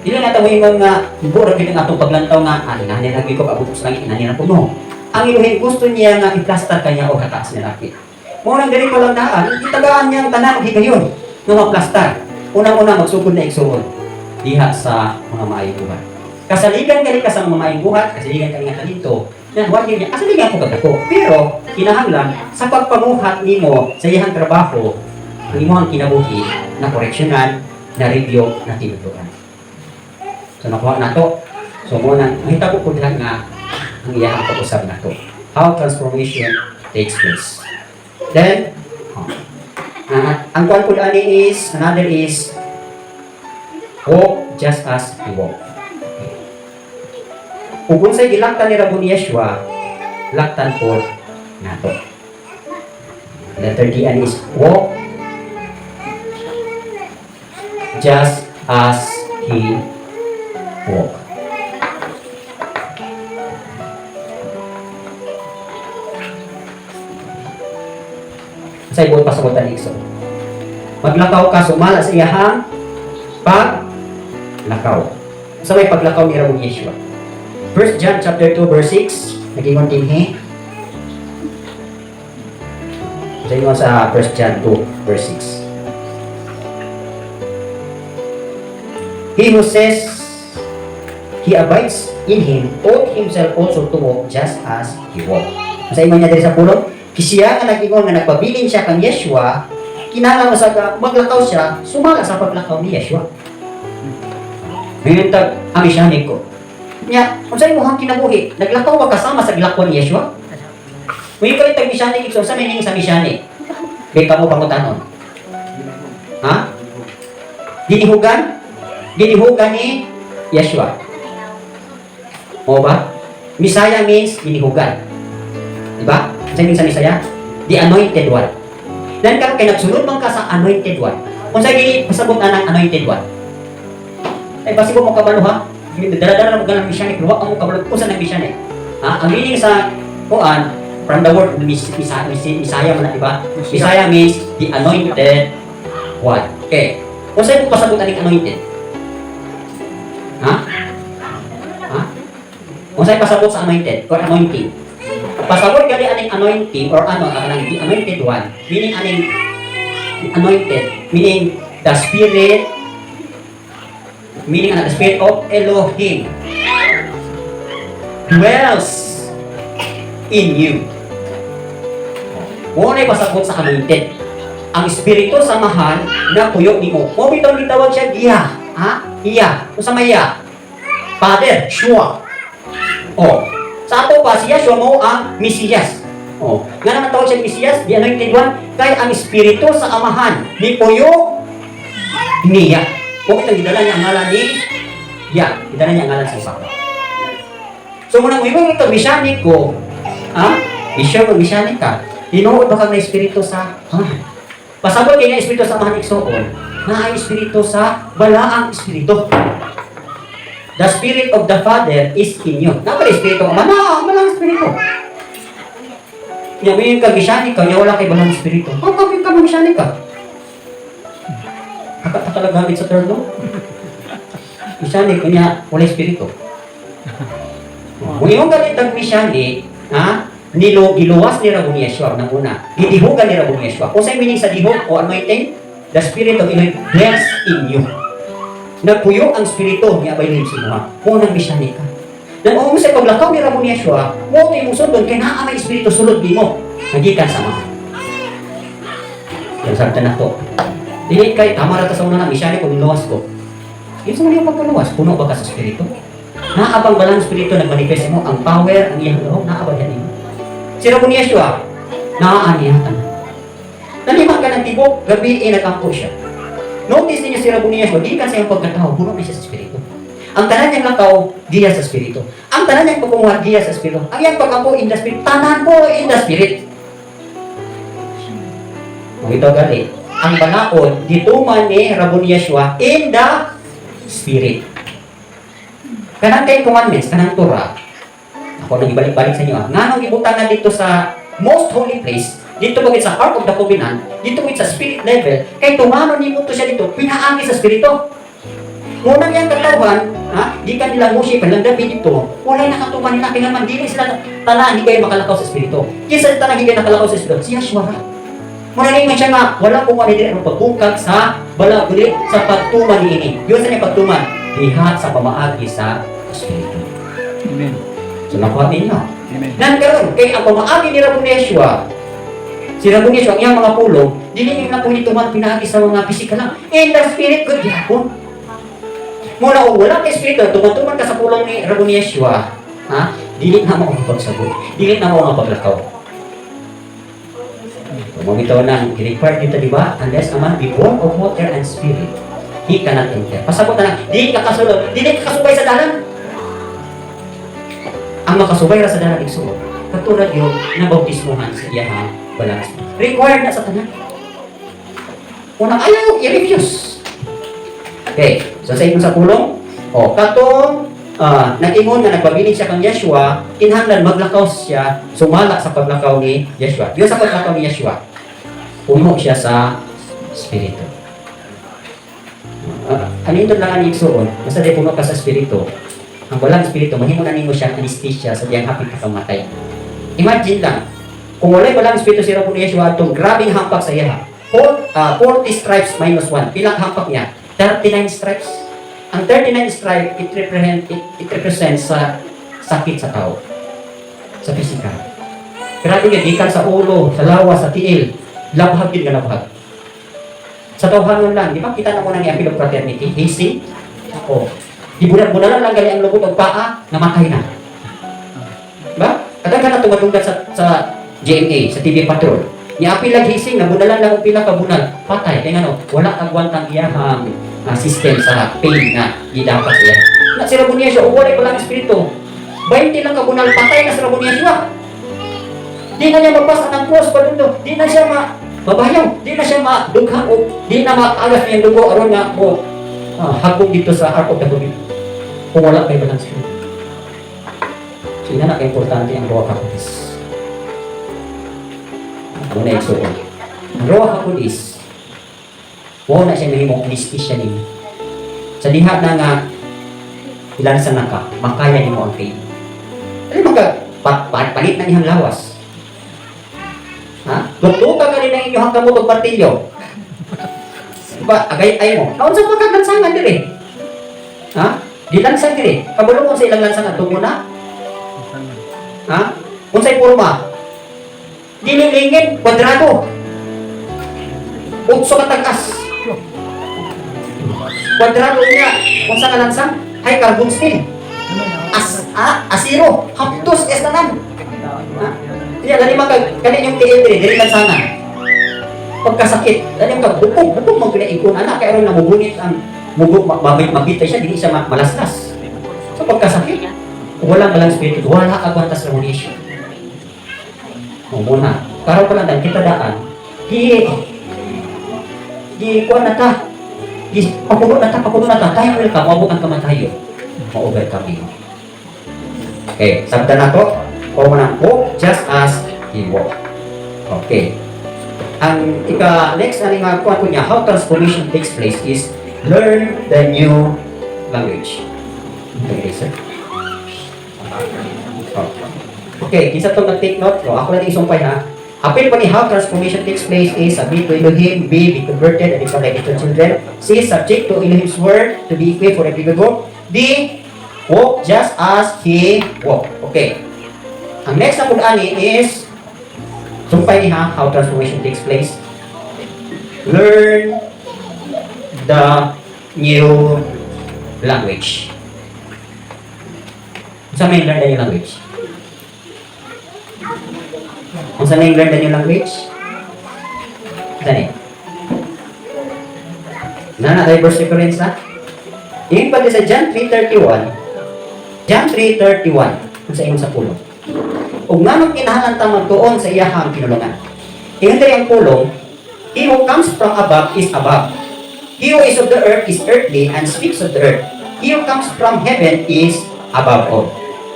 Hindi na natin mo nga, buro kita nga itong paglantaw nga, inahin na ko, kabutok sa langit, inahin na po, no. Ang iluhin, gusto niya nga i-plaster kanya o kataas niya laki. Muna galing ko lang daan, itagaan niya ang tanan, higayon, ng mga plaster. Unang-una, magsugod na iksuon, diha sa mga maayong buhat. Kasaligan ka rin ka sa mga maayong buhat, kasaligan ka rin nga dito, na huwag niya, kasaligan ko kagako. Pero, kinahanglan, sa pagpamuhat nimo sa iyang trabaho, ang imuhang kinabuhi na koreksyonan, na review, na tinutukan. So, nakuha na to. So, muna, mahita ko lang nga ang iyang pag-usap na to. How transformation takes place. Then, ang kwan po is, another is, walk just as he walk. Kung unsay gilaktan ni Rabbi Yeshua, laktan po na to. Letter D is walk just as he walk. Sa ibon pasagutan ikso. Maglakaw ka, sumala sa iyahang paglakaw. Sa may paglakaw ni Rabbi Yeshua. 1 John chapter 2 verse 6, nag-ingon din sa inyo sa 1 John 2 verse 6. He who says he abides in him ought himself also to walk just as he walked. Sa inyo niya diri sa pulong, kisiya nga nag-ingon nga nagpabilin siya kang Yeshua, kinahanglan sa maglakaw siya, sumala sa paglakaw ni Yeshua. Ngayon tag amisyanig ko. Nya, kung sa'yo mo hang kinabuhi, naglakaw ka kasama sa glakwan ni Yeshua? Ngayon ka rin tag-misyanig, so sa meaning sa misyanig? Beka mo pangutanon. Ha? Ginihugan? Ginihugan ni Yeshua. O ba? Misaya means ginihugan. Diba? Sa meaning sa Misaya? The anointed one. Dan ka kay nagsulod man ka sa anointed one. Kung sa'yo gini, pasabot na ng anointed one. Ay, basi ko mo kabalo ha? Dala-dala mo ganang misyanik, luwak ang kabalo kung saan nag-misyanik. Ha? Ang meaning sa kuan, from the word Misaya man na, diba? Misaya means the anointed one. Okay. Kung sa'yo mo pasabot aning anointed? Ha? Ha? Kung sa'yo pasabot sa anointed or anointing? Pasabot gali aning anointing or ano, ang the anointed one, meaning aning anointed, meaning the spirit, meaning the spirit of Elohim dwells in you. Muna pasabot sa anointed. Ang espiritu samahan na kuyo nimo. Mo bitong gitawag siya Iya. Ha? Iya. Kung sa maya. Father, Shua. Oh. Sa ato pa, si Yeshua mo ang Mesiyas. Oh. Nga naman tawag siya Mesiyas, the anointed one, kay ang espiritu sa amahan ni Puyo niya. Kung itong gidala niya ang ngalan ni Ya, gidala niya ang ngalan sa isa. So muna mo yung ito, misyanik ko. Ha? Isyo, misyanik ka. Hinuod ba kang na espiritu sa amahan? Pasabot kayo nga espiritu sa amahan iksoon, na ang espiritu sa balaang espiritu. The spirit of the Father is in you. Napala espiritu ang ama, balaang espiritu. Nga, may kang misyanik ka, wala kay balaang espiritu. How come ka misyanik ka? Kakatalaga gamit sa third law? Misyanik, kanya wala espiritu. Kung yung galit ang misyanik, ha? Giluwas ni Rabbi Yeshua ng una. Gidihugan ni Rabbi Yeshua. Kung sa'yo meaning sa dihog o anointing, the spirit of Elohim dwells in you. Nagpuyo ang espiritu ni Abay Lim Sinuha. Kung nang misyanik ka. Nang umus sa paglakaw ni Rabbi Yeshua, mo tayo mong sundon, kaya naa may espiritu sulod di mo. Nagikan sa mga. Yan sabi na to. Dili kay tama rata sa una na misyanik kung niluwas ko. Yung sa mga pagkaluwas, puno ba ka sa espiritu? Naabang balang Espiritu nagmanifest mo ang power, ang iyang loob, naabang yan mo. Si Rabon Yeshua, naaaniyatan. Nalima ka ng tibok, gabi nag-angko siya. Notice niyo si Rabon Yeshua, di kasi ang pagkatao, puno na siya sa Espiritu. Ang tanan niyang lakaw, giya sa Espiritu. Ang tanan niyang pagkumuha, giya sa Espiritu. Ang iyang pag-angko in the Spirit, tanan po in the Spirit. Kung ito gali, ang banaon, dituman ni Rabon Yeshua in the Spirit. Kanang kay commandments, kanang Torah, ako nang ibalik-balik sa inyo, nga nung ibutang na dito sa most holy place, dito bagay sa Ark of the Covenant, dito bagay sa spirit level, kay tumano ni mo to siya dito, pinaangi sa Espiritu. Ngunang yung katawan, di ka nila musi, palandabi dito, wala nakatuman nila, kaya man, di sila talaan, hindi kayo makalakaw sa Espiritu. Kisa talaan, hindi kayo nakalakaw sa Espiritu, siya Yeshua. Muna na siya nga, wala kong manidin ang pagbungkag sa balaguli sa pagtuman ni ini. Yun sa niya pagtuman, diha sa pamaagi sa Espiritu.
Amen.
So nakuha ninyo.
Amen.
Nangkaroon, kaya ang pamaagi ni Rabon Yeshua, si Rabon Yeshua, ang iyang mga pulong, dili niyo na po ituman pinaagi sa mga pisikal lang. In the Spirit, good yapon. Muna kung wala kay Espiritu, tumatuman ka sa pulong ni Rabon Yeshua, dili na mo ang pagsabot, dili na mo ang paglakaw. Kung ito nang i-require dito, di ba? Unless a man be born of water and spirit, he cannot enter. Pasabot na lang, di ka kasulod, di ka kasubay sa dalan. Ang makasubay ra sa dalan igsuot, katulad yung nabautismuhan sa iyang balas. Required na sa tanan. Unang ayaw, i-refuse. Okay, so sa inyo sa pulong, katong nag-ingon na nagpabiling siya kang Yeshua, kinahanglan maglakaw siya, sumala sa paglakaw ni Yeshua. Diyo sa paglakaw ni Yeshua, puno siya sa Espiritu. Ano ito lang ang igsuon? Basta di puno ka sa Espiritu, ang walang Espiritu, mahimo na nimo siya anesthesia sa diyang hapit na kamatay. Imagine lang, kung wala'y walang Espiritu si Rabon Yeshua, itong grabing hampak sa iya, 40 stripes minus 1, pilang hampak niya? 39 stripes. Ang 39 stripe, it represents sa sakit sa tao. Sa physical. Grabe nga, gikan sa ulo, sa lawa, sa tiil. Labhag din ka labhag. Sa tawhanon lang, di ba kita na muna ni Apil of Fraternity? Hasing. O. Ibunan-bunalan lang gali ang lubot ng paa, namatay na. Diba? Kadang ka na tumadunggat sa GMA, sa TV Patrol. Ni Apil lang hising, nabunalan lang ang pila ka bunal. Patay. Kaya nga wala kang gwantang iyahang system sa pain na gidapat siya. Na si Rabon Yeshua, uwalay ko lang Espiritu. 20 lang kabunal, patay na si Rabon Yeshua. Di na niya mapasa ng cross pa dundo. Di na siya mabayaw. Di na siya madugha o di na maagas niya yung dugo aron nga mo hagog dito sa Ark of the Covenant. Kung wala kayo balang Espiritu. So yun na importante ang Ruach HaKodes. Ano na yung ang Ruach HaKodes, wow na siya mahimong anesthesia ninyo. Sa diha na nga, ilansan na ka, makaya niyo mo ang pain. Ano palit na niyang lawas? Tuktukan ka rin ang inyong kamutog martilyo. Diba, agay-ay mo. Naon sa pagkaglansangan diri? Dilansang diri. Kabalo mo sa ilang lansangan, tungo na? Kung sa'y forma, dililingin, kwadrado. Utso katagas. Kwadrado niya, kung saan kalansang, high carbon steel. Asiro, haptos, estanan. Kaya lani kanin yung tiil diri lansangan. Pagkasakit, lani bukog mo pinaikon, anak, kaya rin namubunit ang mugog, mabitay siya, hindi siya malaslas. So pagkasakit, walang balang Espiritu, wala agwantas na munisyon. Muna, karaw pa lang kita daan, kuha na ta. Papuno na ta. Kaya ka, mabot ang kamatayo. Ma-overcome yun. Okay, sabda na to. O manang walk just as he walked. Okay. Ang next na nga kuha ko niya, how transformation takes place is learn the new language. Okay, sir. Okay, kinsa itong nag-take note? Ako lang isumpay ha. Apil pa ni how transformation takes place is submit to Elohim, be converted, and become like little children. C, subject to Elohim's word, to be equipped for every good work. D, walk just as he walked. Okay. Ang next na pag-ani is, sumpay ni ha, how transformation takes place. Learn the new language. Sa may learn na yung language. Kung saan na yung learn na yung language? Saan eh? Na diverse difference na? Yung pati sa John 3:31. John 3:31. Kung sa iyong sa pulong. Kung nga nung kinahalan tamang tuon sa iyahang kinulungan. Yung ang pulong, he who comes from above is above. He who is of the earth is earthly and speaks of the earth. He who comes from heaven is above all.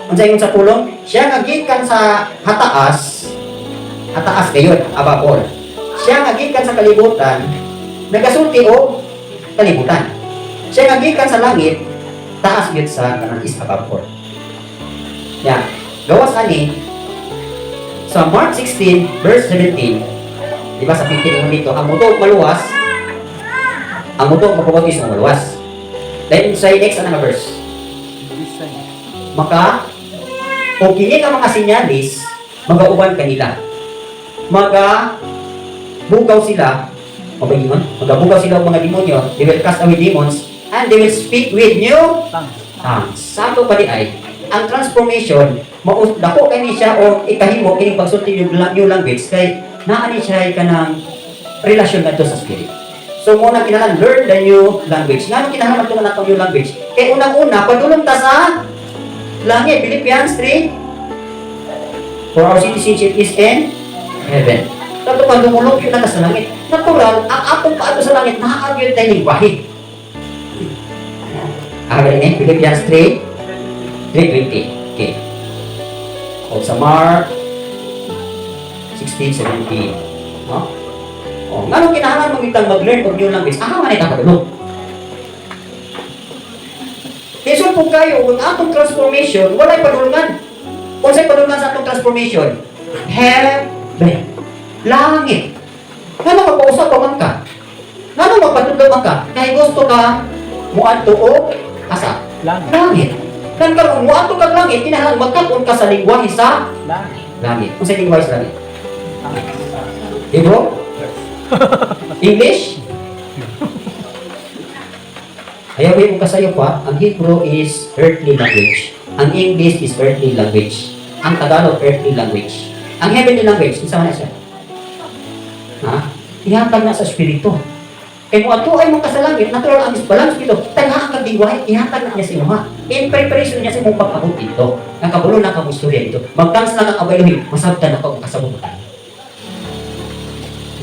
Kung sa iyong sa pulong, siya nagikan sa hataas gayon, above all. Siya nagikan sa kalibutan, nagasulti o kalibutan. Siya nagikan sa langit, taas yun sa kanan is above all. Yan. Gawas ani, sa Mark 16, verse 17, di ba sa 15 dito, ang muto maluwas, ang muto mapubatis ng maluwas. Then sa next na verse, maka, kung kini ka mga sinyalis, magauban kanila. Magabugaw sila, magabugaw sila ang mga demonyo, they will cast away demons, and they will speak with new tongues. Sato pa di ay, ang transformation, dako kani siya o ikahimo kining pagsulti yung new language kay naani siya ka ng relasyon nato sa spirit. So muna kinahanglan learn the new language. Ngano kinahanglan nato natong new language? Kay unang-una padulong ta sa langit. Philippians 3, for our citizenship is in heaven. Tato pag dumulog yun na sa langit. Natural, ang atong paano sa langit, nakakagyon tayo ng bahig. Again, Philippians 3:20. Okay. O sa Mark 16:17. No? O, nga nung kinahanglan mong itang mag-learn of new language, man ita padulog. Kaya po kayo, kung atong transformation, wala'y padulungan. Kung sa'y padulungan sa atong transformation, heaven, langit. Nga nung magpausap pa man ka? Nga nung magpatulog ka? Kaya gusto ka, muadto o asa? Langit. Kan karon mo ato kag langit, kinahanglan magkapon ka sa lingwahe sa langit. Kung sa lingwahe sa langit. Hebrew? English? Ayaw mo kasayo pa, ang Hebrew is earthly language. Ang English is earthly language. Ang Tagalog, earthly language. Ang heavenly language, isa na siya. Ha? Ihatag na sa Espiritu. Kaya kung ato ay mga kasalangit, natural ang balance dito, taghaan kang lingwahe, ihatag na niya sa imo ha. In preparation niya sa imong pagkabot dito. Ang kabulo na kang istorya dito. Magtans lang ang abayluhin, masabtan na kang kasabutan.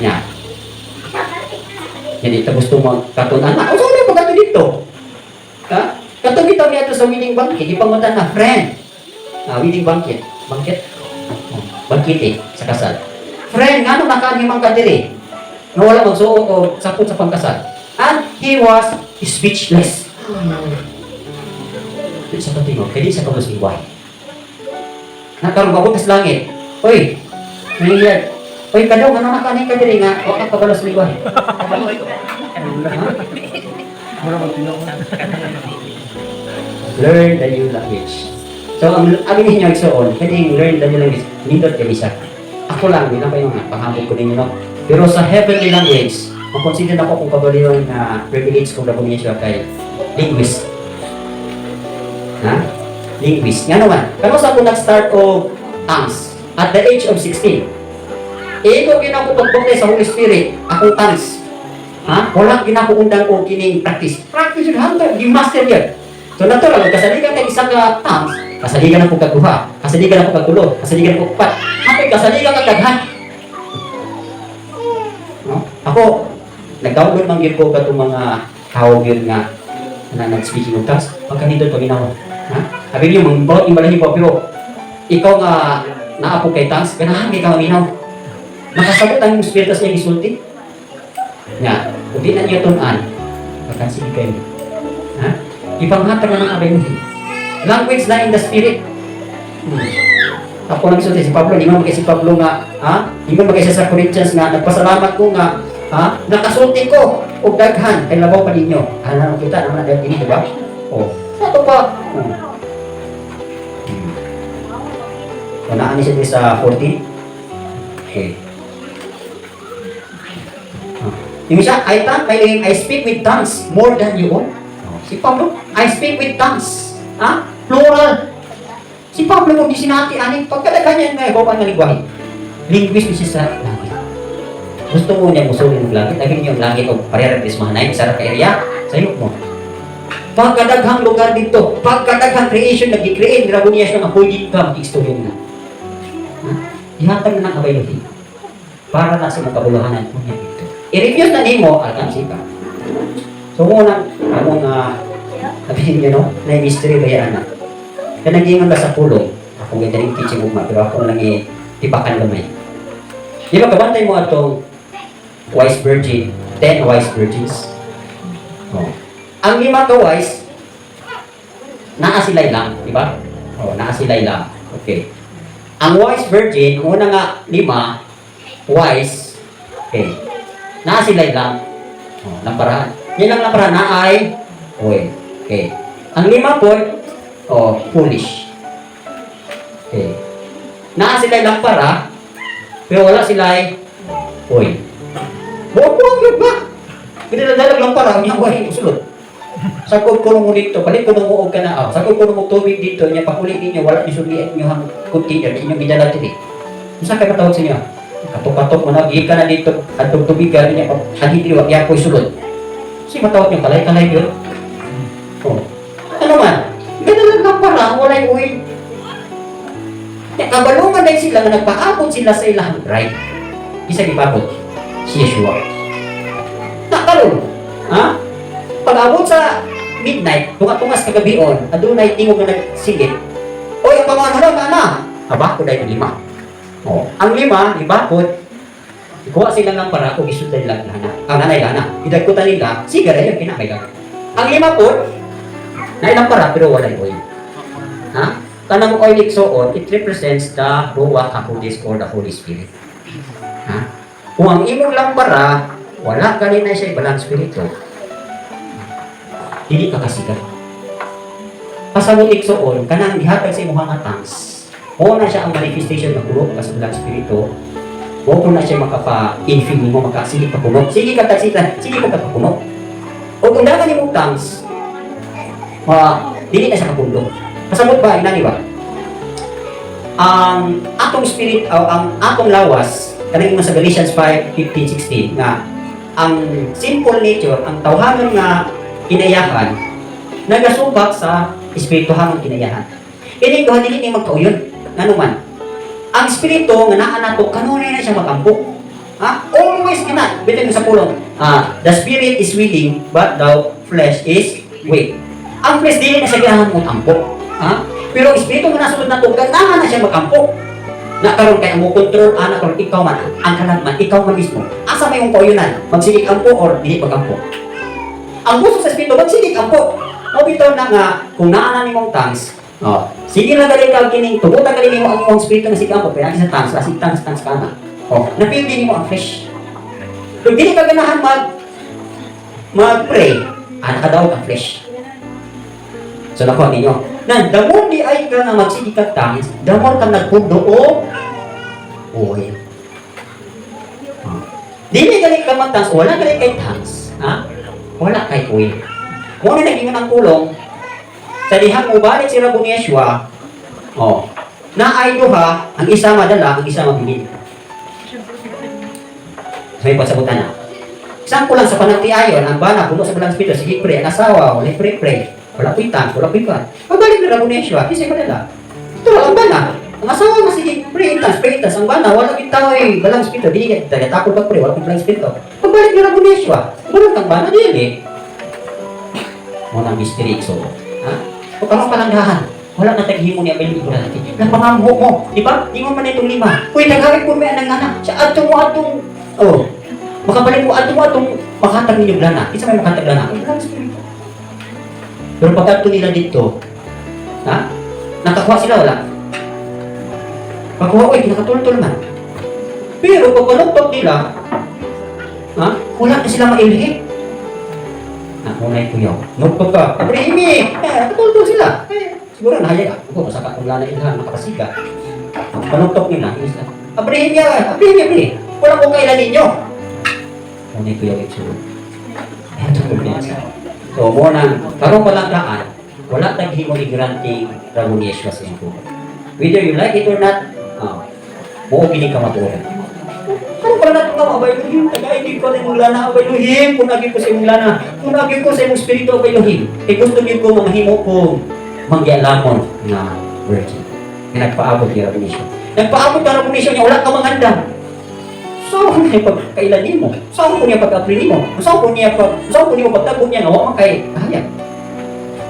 Yan. Yan ito gusto mo katunan na. O so ano pagkato dito? Ha? Katong dito niya ito sa wedding banquet, ipangutan na friend. Wedding banquet. Banquet? Banquete sa kasal. Friend, nga nung nakanhimang ka diri? Na wala magsuot o sapot sa pangkasal. And he was speechless. Ito sa katingog, kaya di sa kabos iway. Nakarong sa langit. Hoy, nangyayad. Hoy, kadaw, ano nakanin ka diri nga? O kang kabalos iway. Learn the new language. So, ang abin ninyo igsoon, pwedeng learn the new language. Nindot kami siya. Ako lang, hindi na kayo nga, panghabog ko ninyo, no? Pero sa heavenly language, makonsider ako kung kabaliwan na privilege kung labunin siya kay linguist. Ha? Linguist. Nga naman, kano sa ako nag-start of tongues? At the age of 16. Ikaw ginakupagbuktay sa Holy Spirit, akong tongues. Ha? Wala ginakupundang o kining practice. Practice yun, hanggang, di master yan. So natural, kasaligan kay isang tongues, kasaligan ako kagduha, kasaligan ako kagtulo, kasaligan ako kapat. Hapit, kasaligan kagdaghan. No? Ako, nag-download mang yun ko katong mga tawag yun nga na nag-speaking of tongues, pagkanindot pag inawa. Sabi niyo, mga imbalahin po, pero ikaw nga naapo kay tongues, ganahan kay kang minaw. Nakasabot ang yung spiritus niya gisulti. Nga, kung di na niyo tunan, pagkansige kayo. Ha? Ipanghatag na ng abay mo. Language na in the spirit. Ako lang isulti si Pablo, di mo magkay si Pablo nga, ha? Di mo magkay sa Corinthians nga, nagpasalamat ko nga, ha? Nakasulti ko, o daghan, kay labaw pa ninyo. Ano kita, naman na dahil din, diba? O, ito pa. O, naan siya din sa 14. Okay. Yung siya, I speak with tongues more than you all. Si Pablo, I speak with tongues. Ha? Plural. Si Pablo mo, di sinati, aning pagkadagan niya nga, ikaw ang naligwahi. Linguist ni siya sa langit. Gusto mo niya musulin ng langit, lagi niyo ang langit o parehas mahanay, sarap ka area, sayok mo. Pagkadaghang lugar dito, pagkadaghang creation, nag-create, grabe niya siya nga, pwede ka, mag-istoryo na. Ihatag na ng availability para na sa makabulahanan mo niya dito. I-refuse na nimo, alkansi ka. So muna, among sabihin niyo, no, na mystery bayaan na. Kaya naging ba sa pulong, kung hindi rin teaching ugma, pero ako lang tipakan gamay. Di ba, kabantay mo atong wise virgin, 10 wise virgins. Oh. Ang 5 ka wise, naasilay lang, di ba? Oh, naasilay lang. Okay. Ang wise virgin, ang una nga 5, wise, okay. Naasilay lang. Oh, lamparahan. Yan lang lamparahan na ay, okay. Ang 5 po, foolish. Okay. Naasilay lampara, pero wala sila'y, buwag yun ba? Pinadadalag lampara, niya wala yung usulot. Sakod ko mo dito, palit ko nung ka na, sakod ko nung tubig dito, niya pakuli ninyo, wala niyo suliin niyo ang container, inyong gidala dito. Saan kayo matawag sa inyo? Katok-katok mo na, gihi ka na dito, at tubigan niya, hadidri, wag yan ko'y sulod. Kasi matawag niyo, kalay-kalay yun. Ano man? Ganalan lang para, wala yung uwi. Kabalungan dahil sila nga nagpaabot sila sa ilang bride. Isa ipabot, si Yeshua. Nakalun, ha? Pag-abot sa midnight, tungas kagabion, adunay tingog na nagsigit. Oy, ang pangalan na na. Aba, ko dahil 5. Ang 5, ibakot, ikuha sila ng para kung isundan lang lana. Ang nanay lana, idagkutan nila, sigara yung kinakailan. Ang 5 po, na ilang para pero wala yung oil. Ha? Kanang oil iksoon, it represents the Ruach HaKodesh or the Holy Spirit. Ha? Kung ang imong lang para, wala ka rin na siya ibalang spirito, hindi ka kasigat. Pasabot iksoon, kanang gihatag sa imong mga tongues, o na siya ang manifestation ng puro ka sa ibalang spirito, o kung na siya makapa-infill mo, makasili pa puno. Sige ka taksitan, sige ka puno. O kung dagan imong tongues, dili na siya kapundo. Pasabot ba, inani ba? Ang atong spirit, ang atong lawas, kanang mo sa Galatians 5:15-16, nga ang sinful nature, ang tawhanon nga kinayahan, nagasubak sa espirituhan ng kinayahan. Ini ko dili ni magkauyon, ngano man. Ang espiritu nga naa nato kanunay na siya makampo. Ha? Always cannot. Bitin sa pulong. The spirit is willing, but the flesh is weak. Ang flesh dili na siya ganahan mo tampo. Ha? Pero espiritu nga nasunod na to, ganahan na siya makampo. Na karon kay mo control ana karon ikaw man, ang kalagman, ikaw man mismo. Asa may yung kauyonan? Magsigig ampo or dili magampo? Ang gusto sa espiritu, magsigig ampo. O bitaw na nga, kung naana nimong tongues, sige na gali ka kining, tubutan gali mo ang imong espiritu nga sige ampo, kaya sa tongues, kasi tongues ka na. Napil din mo ang flesh. Kung dili ka ganahan mag-pray, ka daw ang flesh. So nakuha ninyo. Nan, the more di ay ka nga magsigig ka tongues, the more ka nagpundo o oil. Dili gali ka mag-tongues, wala gali kay tongues. Wala kay oil. Muna naging ang kulong, sa dihang mubalik si Rabong Yeshua, na ay duha, ang isa madala, ang isa mabilin. May pasabutan na. Isang kulang sa panagtiayon, ang bana, puno sa balang spirito, sige pre, ang asawa, wala pre, wala pitan, wala pitan. Pabalik na Rabong Yeshua, kasi madala. Ito ang bana, ang asawa na sige pre, ang bana, wala pitan, balang spirito, di ka, takot ka pre, wala balang spirito. Pabalik na Rabong Yeshua, walang kang bana, di mo nang mystery so o kamo palanggahan wala na taghimo ni Abel Ibrahim napangamho mo di ba di mo man itong 5 uy nagawit po may anang anak sa atong makabalik mo atong makatag ninyo lana isa may makatag lana pero pag ato nila dito nakakuha sila wala pagkuha nakatultol man pero pag paluktok nila wala na sila mailhi. Unay kuyaw. Nagpag ka. Abrahimi! Katultol sila. Siguro nahayag ako. Masaka kung lana ilhan, makapasiga. Panuktok nila. Abrahimi! Wala kong kailan ninyo. Unay kuyaw ito. Ito kumpiyansa. So, muna, karong walang daan, wala taghimo ni granting Rabong Yeshua sa iyong buhay. Whether you like it or not, mo kini ka matuoran. Ano pala nato ka abay Elohim? Tagay ko sa imong lana abay Elohim. Kung naging ko sa imong lana, kung naging ko sa imong spirito abay Elohim. Gusto niyo ko mamahimo ko mangyalamon na virgin. Na nagpaabot yung revelation. Nagpaabot yung revelation niya, wala ka manganda. Saan ko niya pagkailan mo? Saan ko niya pag-aprili mo? Saan ko niya pagtagod niya na huwag kay kahayag?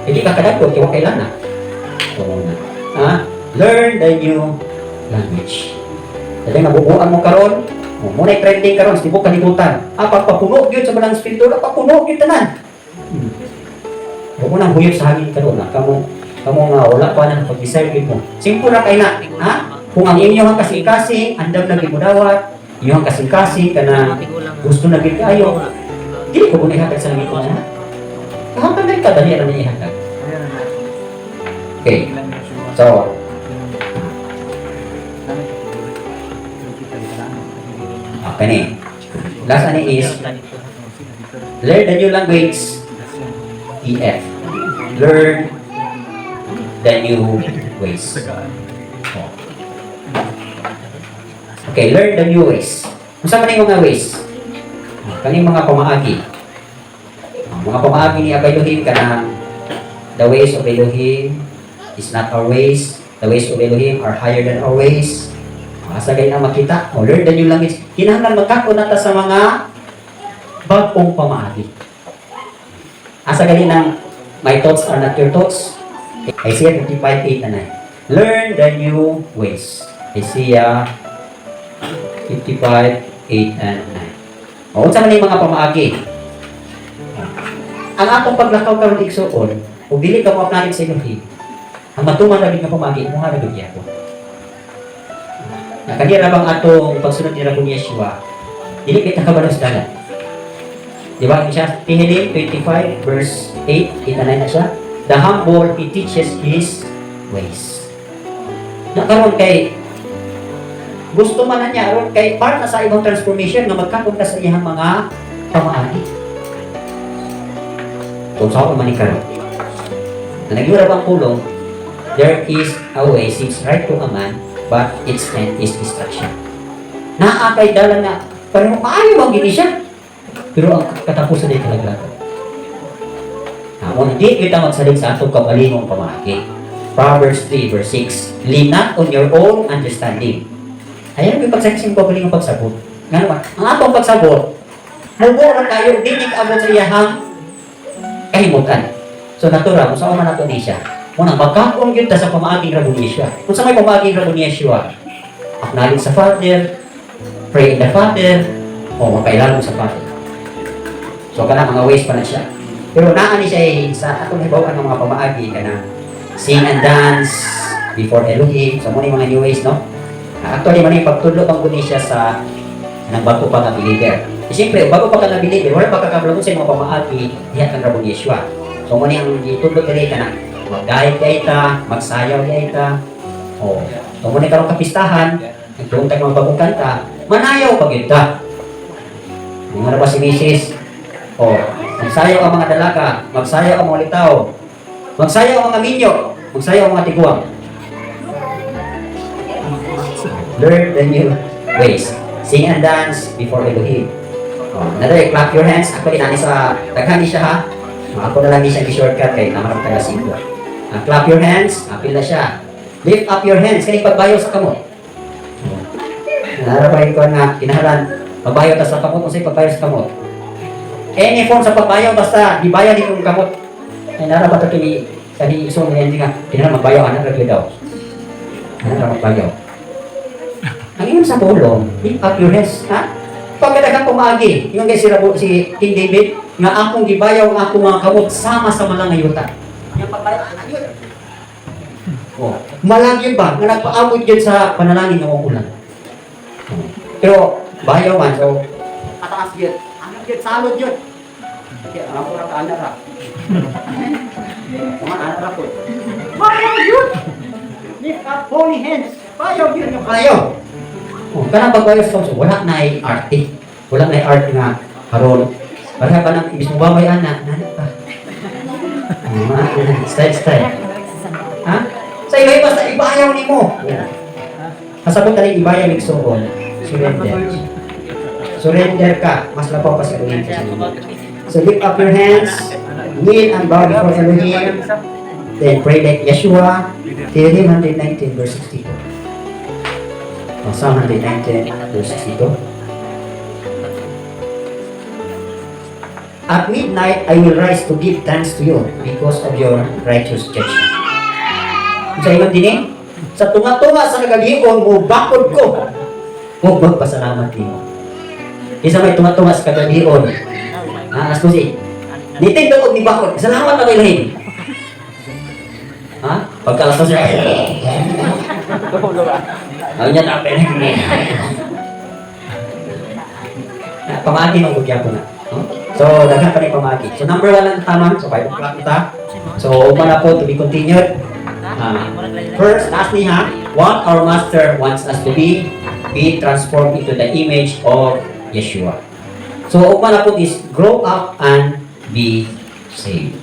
Hindi ka kadagod, kaya kailan na. So, learn the new language. Dahil nabubuan mo karon, muna trending karon sa tibok kalibutan. Pagpapuno yun sa balang espiritu, papuno yun tanan. Huwag mo nang huyog sa hangin karon. Kamu nga wala pa na pag-desire mo. Simple na kayo na. Kung ang inyong kasing-kasing, andam na gimudawat, inyong kasing-kasing ka na gusto na gid kayo. Dili ko muna ihatag sa langit mo na. Kahatag na ka, dali na niya ihatag. Okay. So, okay. Last one is learn the new language. EF. Learn the new ways. Okay, learn the new ways. Kung saan man yung mga ways? Kaning mga pamaagi. Mga pamaagi ni Elohim ka na the ways of Elohim is not our ways. The ways of Elohim are higher than our ways. Asa gay na makita. Learn the new language. Kinahanglan magkako nata sa mga bagong pamaagi. Asa gay ng my thoughts are not your thoughts. Isaiah 55:8 and 9. Learn the new ways. Isaiah 55:8 and 9. Unsa man yung mga pamaagi? Ang atong paglakaw karon igsuon, ug dili ka mo-apply sa Elohim. Ang matuman ra gid nga pamaagi mo nga gid ako. Kanira bang atong pagsunod ni Rabbi Yeshua, dili kita kabalo sa dalan. Di ba siya Tehillim 25 verse 8, kita na siya. The humble, he teaches his ways. Nakaroon kay gusto man na niya aron kay part na sa ibang transformation nga magkakon ka sa iyang mga pamaagi. Kung saan man ikaroon. Na nagyura bang pulong, there is a way seems right to a man, but its end is destruction. Naakay dalan na, pero maayo bang gini siya? Pero ang katapusan ay talaga. Kung hindi kita magsalig sa atong kabalingong pamaagi. Proverbs 3 verse 6, lean not on your own understanding. Ayan yung pagsaksing kabalingong pagsabot. Nga naman, ang atong pagsabot, muburan tayo, hindi kaabot sa iyahang kahimutan. So natural, kung saan man nato ni siya. Unang magkakong yun sa pamaaging Rabbi Yeshua. Kung sa may pamaaging Rabbi Yeshua, acknowledge sa Father, pray in the Father, o mapailan mo sa Father. So kana mga ways pa na siya. Pero naani siya sa atong hibawaan ng mga pamaagi ka na sing and dance before Elohim. So muna yung mga new ways, no? Actually, man yung pagtudlo pang kunin siya sa ng bago pa nga believer. Siyempre, bago pa ka na believer, wala pa kakablo sa mga pamaagi diya kang Rabbi Yeshua. So muna yung itudlo ka na mag-diet ka, magsayaw ka. O, so muna karong kapistahan, nagtuong tayo mga bagong kanta, manayaw pag yun ta. Yung ano ba si Mrs. O, magsayaw ang mga dalaga, magsayaw ang mga litaw, magsayaw ang mga minyo, magsayaw ang mga tiguang. Learn the new ways. Sing and dance before Elohim. O, naday, clap your hands. Ako inani sa, taghani siya ha. Ako na lang di siya i-shortcut kay namarang taga-singwa. Clap your hands, apil na siya. Lift up your hands, kaya pagbayo sa kamot. Narabahin ko na, kinahalan, pagbayo ta sa kamot, kung sa'yo pagbayo sa kamot. Any form sa pagbayo, basta dibayan din yung kamot. Ay naraba ito kini isong hindi nga, kinahalan magbayo, anak ragyo daw. Anak magbayo. Ang iyon sa tulong, lift up your hands, ha? Pagkadagang pumagi, yung kay si King David, nga akong gibayaw ang akong mga kamot sama sa malangayutan. Yung pagbayaw, yun. Oh, malagyan ba nga nagpaabot yun sa panalangin ng umulan. Pero bayaw man, so pataas yun. Anak yun, salod yun. Kaya ang ako ka anak ra. Mga anak ra po. Bayaw yun! Lift up holy hands. Bayaw yun yung bayaw. Oh, kanang pagbayaw sa so, wala na ay arte. Wala na ay art nga karon. Para ba nang ibig mo babayan na, nanak pa. Style. Ha? Sa iba ibayaw ni mo. Kasabot ka rin ibayaw ni Soon. Surrender. Surrender ka. Mas lapaw pa sa Elohim sa inyo. So lift up your hands. Kneel and bow before Elohim. Then pray like Yeshua. Tehillim 119 verse 62. Psalm 119 verse 62. At midnight, I will rise to give thanks to you because of your righteous judgment. Sa ilang dining, sa tunga-tunga sa kagabion mo, bakod ko. Huwag magpasalamat niyo. Isa may tunga-tunga sa kagabion. Askusi. Nitin doon ni bakod. Salamat na ilahin. Ha? Pagkalastos siya. Ang niya tapin. Pamagi ng gugya ko na. So, daghan pa rin pamagi. So, number 1 lang tama. So, 5 o'clock kita. So, upa na po to be continued. First, ask me what our Master wants us to be transformed into the image of Yeshua. So, upa na po is grow up and be saved.